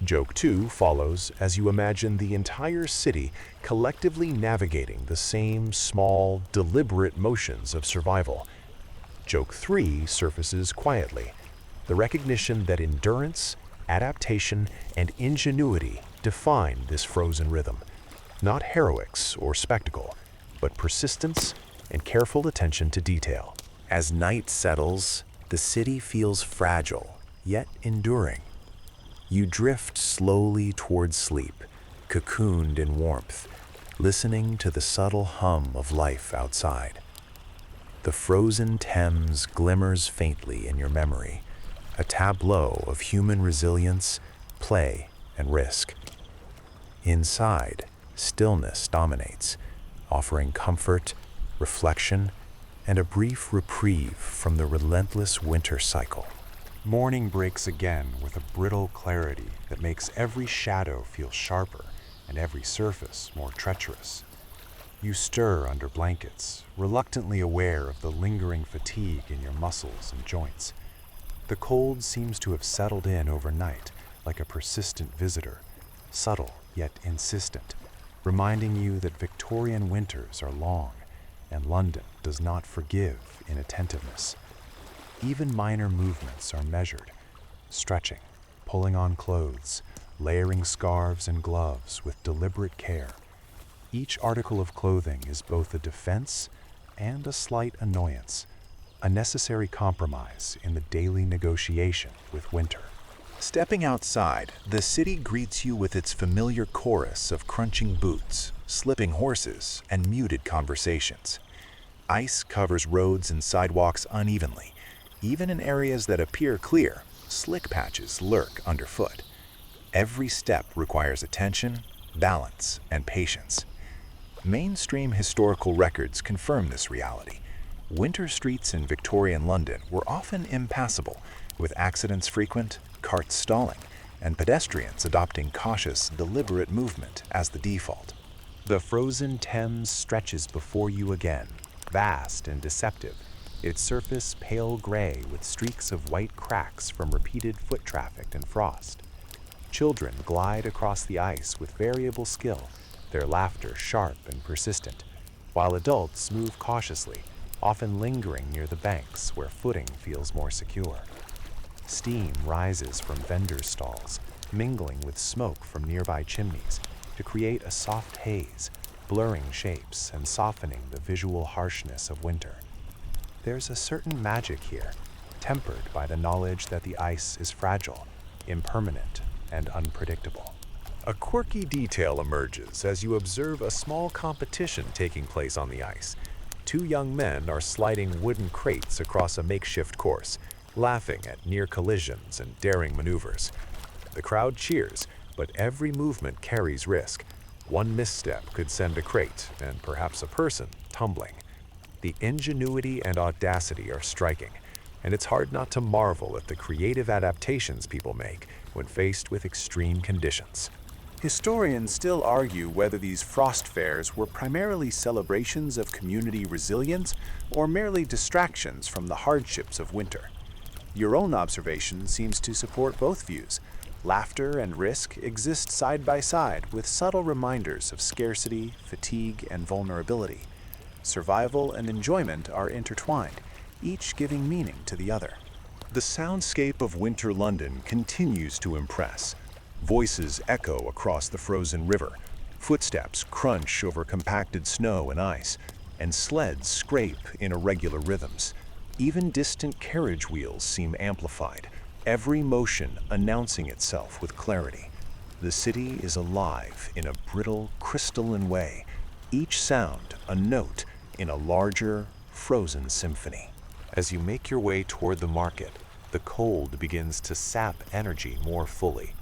Joke 2 follows as you imagine the entire city collectively navigating the same small, deliberate motions of survival. Joke 3 surfaces quietly, the recognition that endurance, adaptation, and ingenuity define this frozen rhythm. Not heroics or spectacle, but persistence and careful attention to detail. As night settles, the city feels fragile, yet enduring. You drift slowly towards sleep, cocooned in warmth, listening to the subtle hum of life outside. The frozen Thames glimmers faintly in your memory, a tableau of human resilience, play, and risk. Inside, stillness dominates, offering comfort, reflection, and a brief reprieve from the relentless winter cycle. Morning breaks again with a brittle clarity that makes every shadow feel sharper and every surface more treacherous. You stir under blankets, reluctantly aware of the lingering fatigue in your muscles and joints. The cold seems to have settled in overnight, like a persistent visitor, subtle yet insistent, reminding you that Victorian winters are long, and London does not forgive inattentiveness. Even minor movements are measured, stretching, pulling on clothes, layering scarves and gloves with deliberate care. Each article of clothing is both a defense and a slight annoyance, a necessary compromise in the daily negotiation with winter. Stepping outside, the city greets you with its familiar chorus of crunching boots, slipping horses, and muted conversations. Ice covers roads and sidewalks unevenly. Even in areas that appear clear, slick patches lurk underfoot. Every step requires attention, balance, and patience. Mainstream historical records confirm this reality. Winter streets in Victorian London were often impassable, with accidents frequent, carts stalling, and pedestrians adopting cautious, deliberate movement as the default. The frozen Thames stretches before you again, vast and deceptive, its surface pale gray with streaks of white cracks from repeated foot traffic and frost. Children glide across the ice with variable skill, their laughter sharp and persistent, while adults move cautiously, often lingering near the banks where footing feels more secure. Steam rises from vendors' stalls, mingling with smoke from nearby chimneys to create a soft haze, blurring shapes and softening the visual harshness of winter. There's a certain magic here, tempered by the knowledge that the ice is fragile, impermanent, and unpredictable. A quirky detail emerges as you observe a small competition taking place on the ice. Two young men are sliding wooden crates across a makeshift course, laughing at near collisions and daring maneuvers. The crowd cheers, but every movement carries risk. One misstep could send a crate, and perhaps a person, tumbling. The ingenuity and audacity are striking, and it's hard not to marvel at the creative adaptations people make when faced with extreme conditions. Historians still argue whether these frost fairs were primarily celebrations of community resilience or merely distractions from the hardships of winter. Your own observation seems to support both views. Laughter and risk exist side by side with subtle reminders of scarcity, fatigue, and vulnerability. Survival and enjoyment are intertwined, each giving meaning to the other. The soundscape of winter London continues to impress. Voices echo across the frozen river, footsteps crunch over compacted snow and ice, and sleds scrape in irregular rhythms. Even distant carriage wheels seem amplified, every motion announcing itself with clarity. The city is alive in a brittle, crystalline way, each sound a note in a larger, frozen symphony. As you make your way toward the market, the cold begins to sap energy more fully.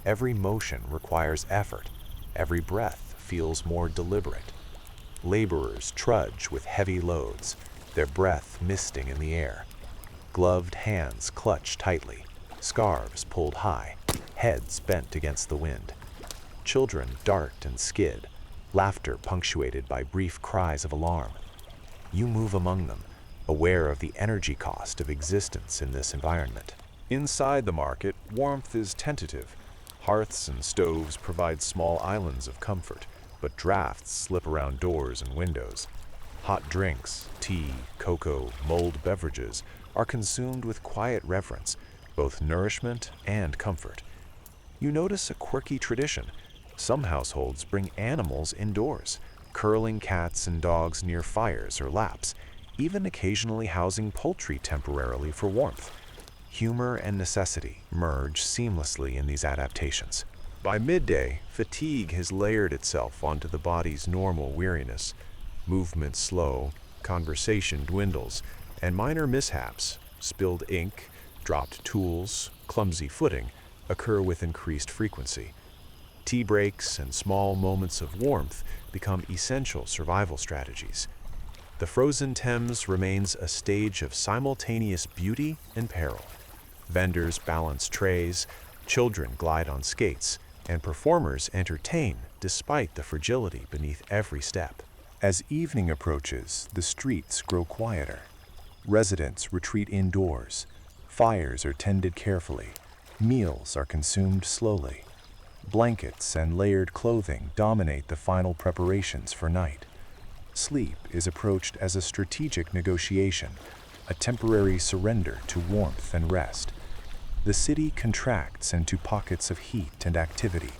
Every motion requires effort. Every breath feels more deliberate. Laborers trudge with heavy loads, their breath misting in the air. Gloved hands clutch tightly, scarves pulled high, heads bent against the wind. Children dart and skid, laughter punctuated by brief cries of alarm. You move among them, aware of the energy cost of existence in this environment. Inside the market, warmth is tentative. Hearths and stoves provide small islands of comfort, but drafts slip around doors and windows. Hot drinks, tea, cocoa, mulled beverages are consumed with quiet reverence, both nourishment and comfort. You notice a quirky tradition. Some households bring animals indoors, curling cats and dogs near fires or laps, even occasionally housing poultry temporarily for warmth. Humor and necessity merge seamlessly in these adaptations. By midday, fatigue has layered itself onto the body's normal weariness. Movement slow, conversation dwindles, and minor mishaps, spilled ink, dropped tools, clumsy footing, occur with increased frequency. Tea breaks and small moments of warmth become essential survival strategies. The frozen Thames remains a stage of simultaneous beauty and peril. Vendors balance trays, children glide on skates, and performers entertain despite the fragility beneath every step. As evening approaches, the streets grow quieter. Residents retreat indoors, Fires are tended carefully. Meals are consumed slowly. Blankets and layered clothing dominate the final preparations for night. Sleep is approached as a strategic negotiation, a temporary surrender to warmth and rest. The city contracts into pockets of heat and activity,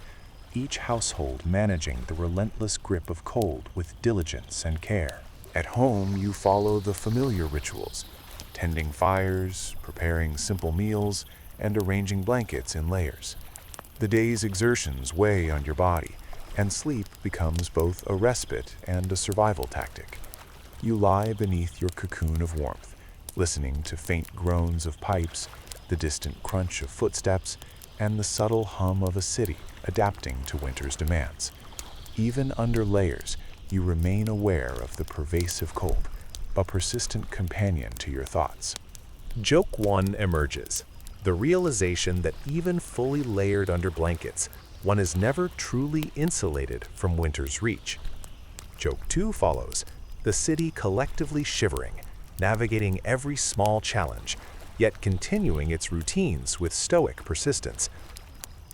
each household managing the relentless grip of cold with diligence and care. At home, you follow the familiar rituals, tending fires, preparing simple meals, and arranging blankets in layers. The day's exertions weigh on your body, and sleep becomes both a respite and a survival tactic. You lie beneath your cocoon of warmth, listening to faint groans of pipes, the distant crunch of footsteps, and the subtle hum of a city adapting to winter's demands. Even under layers, you remain aware of the pervasive cold, a persistent companion to your thoughts. Joke 1 emerges. The realization that even fully layered under blankets, one is never truly insulated from winter's reach. Joke 2 follows. The city collectively shivering, navigating every small challenge, yet continuing its routines with stoic persistence.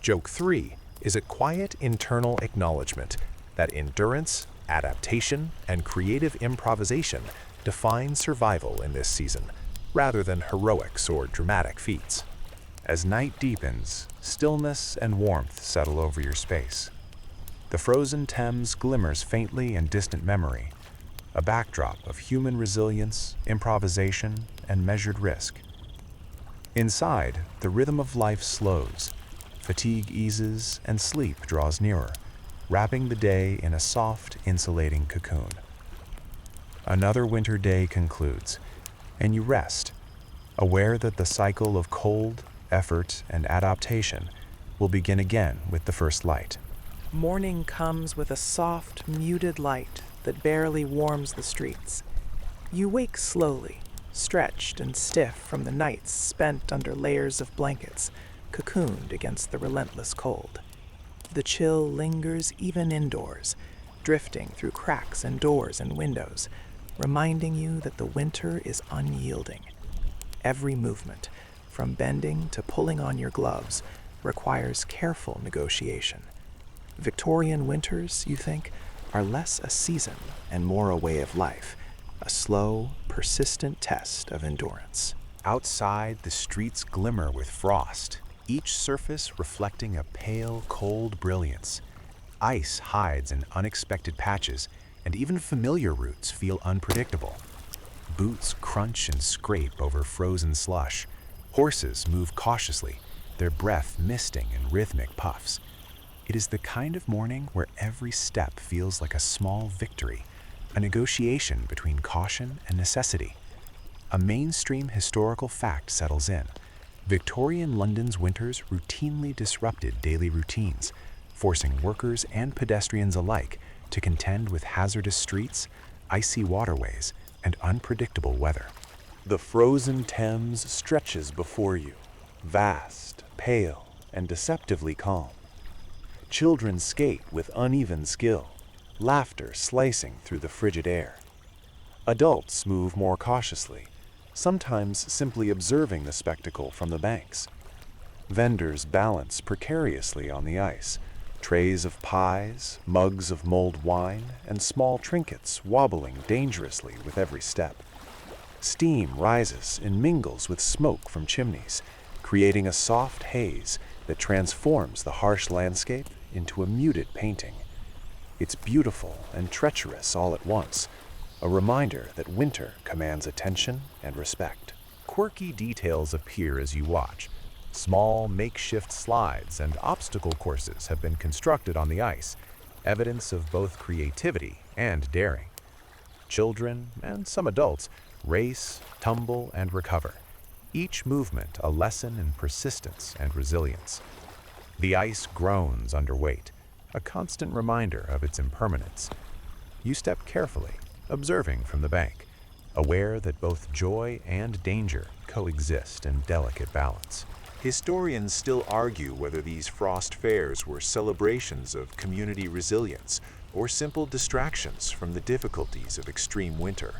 Joke 3 is a quiet internal acknowledgement that endurance, adaptation, and creative improvisation define survival in this season, rather than heroics or dramatic feats. As night deepens, stillness and warmth settle over your space. The frozen Thames glimmers faintly in distant memory, a backdrop of human resilience, improvisation, and measured risk. Inside, the rhythm of life slows, fatigue eases, and sleep draws nearer, wrapping the day in a soft, insulating cocoon. Another winter day concludes, and you rest, aware that the cycle of cold, effort, and adaptation will begin again with the first light. Morning comes with a soft, muted light that barely warms the streets. You wake slowly, stretched and stiff from the nights spent under layers of blankets, cocooned against the relentless cold. The chill lingers even indoors, drifting through cracks in doors and windows, reminding you that the winter is unyielding. Every movement, from bending to pulling on your gloves, requires careful negotiation. Victorian winters, you think, are less a season and more a way of life, a slow, persistent test of endurance. Outside, the streets glimmer with frost, each surface reflecting a pale, cold brilliance. Ice hides in unexpected patches, and even familiar routes feel unpredictable. Boots crunch and scrape over frozen slush. Horses move cautiously, their breath misting in rhythmic puffs. It is the kind of morning where every step feels like a small victory, a negotiation between caution and necessity. A mainstream historical fact settles in. Victorian London's winters routinely disrupted daily routines, forcing workers and pedestrians alike to contend with hazardous streets, icy waterways, and unpredictable weather. The frozen Thames stretches before you, vast, pale, and deceptively calm. Children skate with uneven skill, laughter slicing through the frigid air. Adults move more cautiously, sometimes simply observing the spectacle from the banks. Vendors balance precariously on the ice, trays of pies, mugs of mulled wine, and small trinkets wobbling dangerously with every step. Steam rises and mingles with smoke from chimneys, creating a soft haze that transforms the harsh landscape into a muted painting. It's beautiful and treacherous all at once, a reminder that winter commands attention and respect. Quirky details appear as you watch. Small makeshift slides and obstacle courses have been constructed on the ice, evidence of both creativity and daring. Children, and some adults, race, tumble, and recover, each movement a lesson in persistence and resilience. The ice groans under weight, a constant reminder of its impermanence. You step carefully, observing from the bank, aware that both joy and danger coexist in delicate balance. Historians still argue whether these frost fairs were celebrations of community resilience or simple distractions from the difficulties of extreme winter.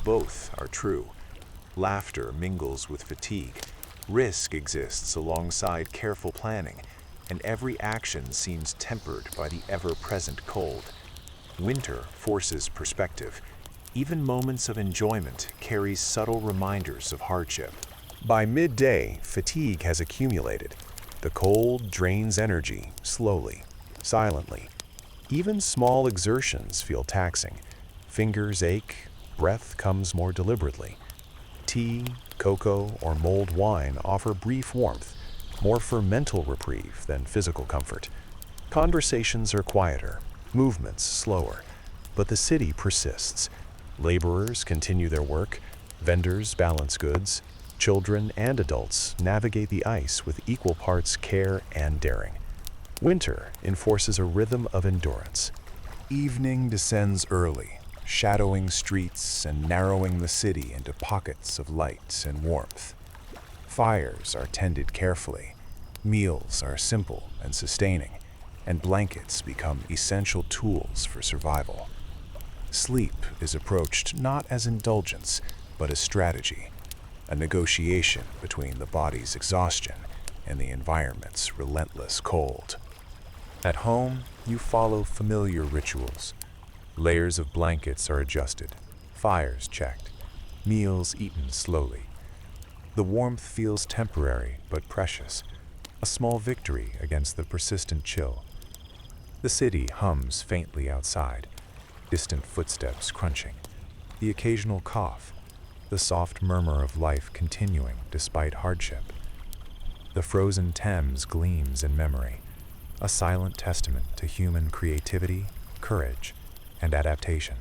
Both are true. Laughter mingles with fatigue, Risk exists alongside careful planning, and every action seems tempered by the ever-present cold. Winter forces perspective. Even moments of enjoyment carry subtle reminders of hardship. By midday, fatigue has accumulated. The cold drains energy slowly, silently. Even small exertions feel taxing. Fingers ache, breath comes more deliberately. Tea, cocoa, or mulled wine offer brief warmth, more for mental reprieve than physical comfort. Conversations are quieter, movements slower, but the city persists. Laborers continue their work, vendors balance goods, children and adults navigate the ice with equal parts care and daring. Winter enforces a rhythm of endurance. Evening descends early, shadowing streets and narrowing the city into pockets of light and warmth. Fires are tended carefully, meals are simple and sustaining, and blankets become essential tools for survival. Sleep is approached not as indulgence, but as strategy, a negotiation between the body's exhaustion and the environment's relentless cold. At home, you follow familiar rituals. Layers of blankets are adjusted, fires checked, meals eaten slowly. The warmth feels temporary but precious, a small victory against the persistent chill. The city hums faintly outside, distant footsteps crunching, the occasional cough, the soft murmur of life continuing despite hardship. The frozen Thames gleams in memory, a silent testament to human creativity, courage, and adaptation.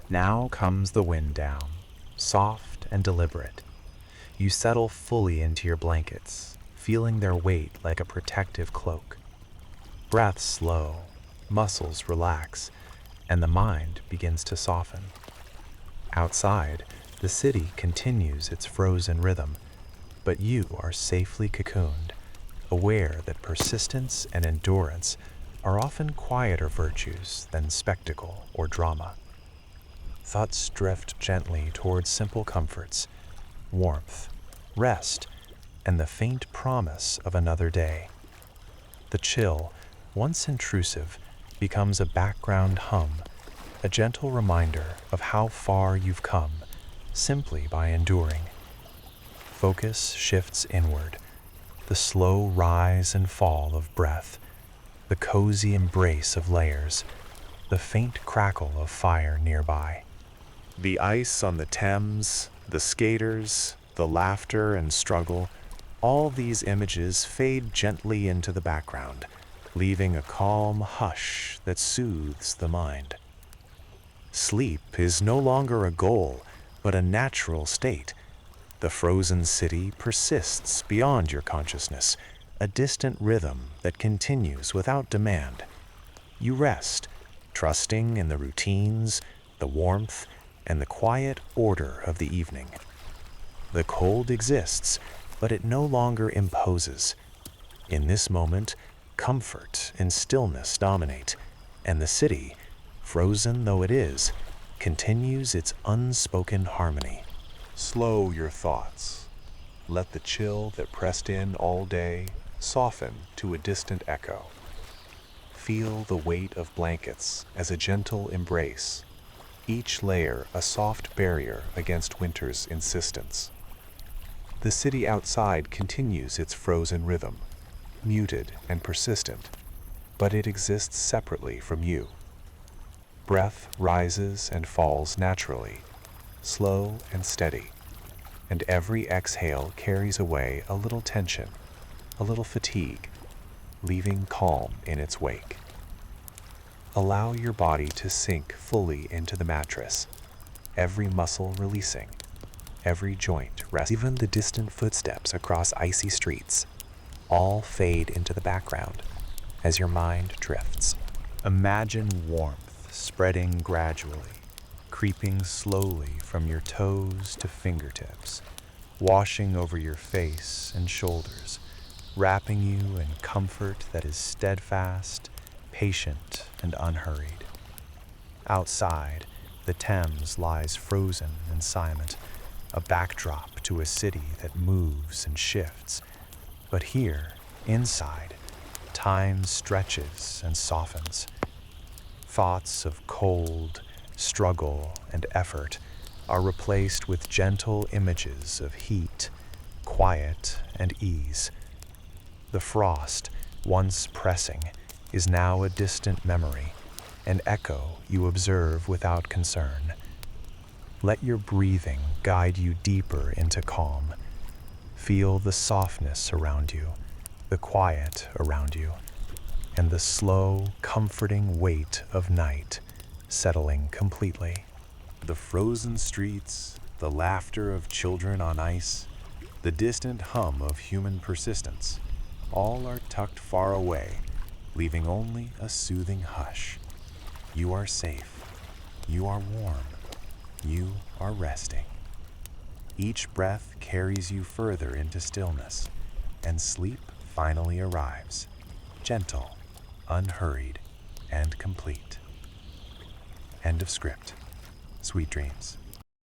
Now comes the wind down, soft and deliberate. You settle fully into your blankets, feeling their weight like a protective cloak. Breath slow, muscles relax, and the mind begins to soften. Outside, the city continues its frozen rhythm, but you are safely cocooned, aware that persistence and endurance are often quieter virtues than spectacle or drama. Thoughts drift gently towards simple comforts, warmth, rest, and the faint promise of another day. The chill, once intrusive, becomes a background hum, a gentle reminder of how far you've come simply by enduring. Focus shifts inward, the slow rise and fall of breath, the cozy embrace of layers, the faint crackle of fire nearby. The ice on the Thames, the skaters, the laughter and struggle, all these images fade gently into the background, leaving a calm hush that soothes the mind. Sleep is no longer a goal, but a natural state. The frozen city persists beyond your consciousness, a distant rhythm that continues without demand. You rest, trusting in the routines, the warmth, and the quiet order of the evening. The cold exists, but it no longer imposes. In this moment, comfort and stillness dominate, and the city, frozen though it is, continues its unspoken harmony. Slow your thoughts. Let the chill that pressed in all day soften to a distant echo. Feel the weight of blankets as a gentle embrace, each layer a soft barrier against winter's insistence. The city outside continues its frozen rhythm, muted and persistent, but it exists separately from you. Breath rises and falls naturally, slow and steady, and every exhale carries away a little tension, a little fatigue, leaving calm in its wake. Allow your body to sink fully into the mattress, every muscle releasing, every joint resting. Even the distant footsteps across icy streets all fade into the background as your mind drifts. Imagine warmth spreading gradually, creeping slowly from your toes to fingertips, washing over your face and shoulders, wrapping you in comfort that is steadfast, patient, and unhurried. Outside, the Thames lies frozen and silent, a backdrop to a city that moves and shifts. But here, inside, time stretches and softens. Thoughts of cold, struggle, and effort are replaced with gentle images of heat, quiet, and ease. The frost, once pressing, is now a distant memory, an echo you observe without concern. Let your breathing guide you deeper into calm. Feel the softness around you, the quiet around you, and the slow, comforting weight of night settling completely. The frozen streets, the laughter of children on ice, the distant hum of human persistence, all are tucked far away, leaving only a soothing hush. You are safe. You are warm. You are resting. Each breath carries you further into stillness, and sleep finally arrives, gentle, unhurried, and complete. End of script. Sweet dreams.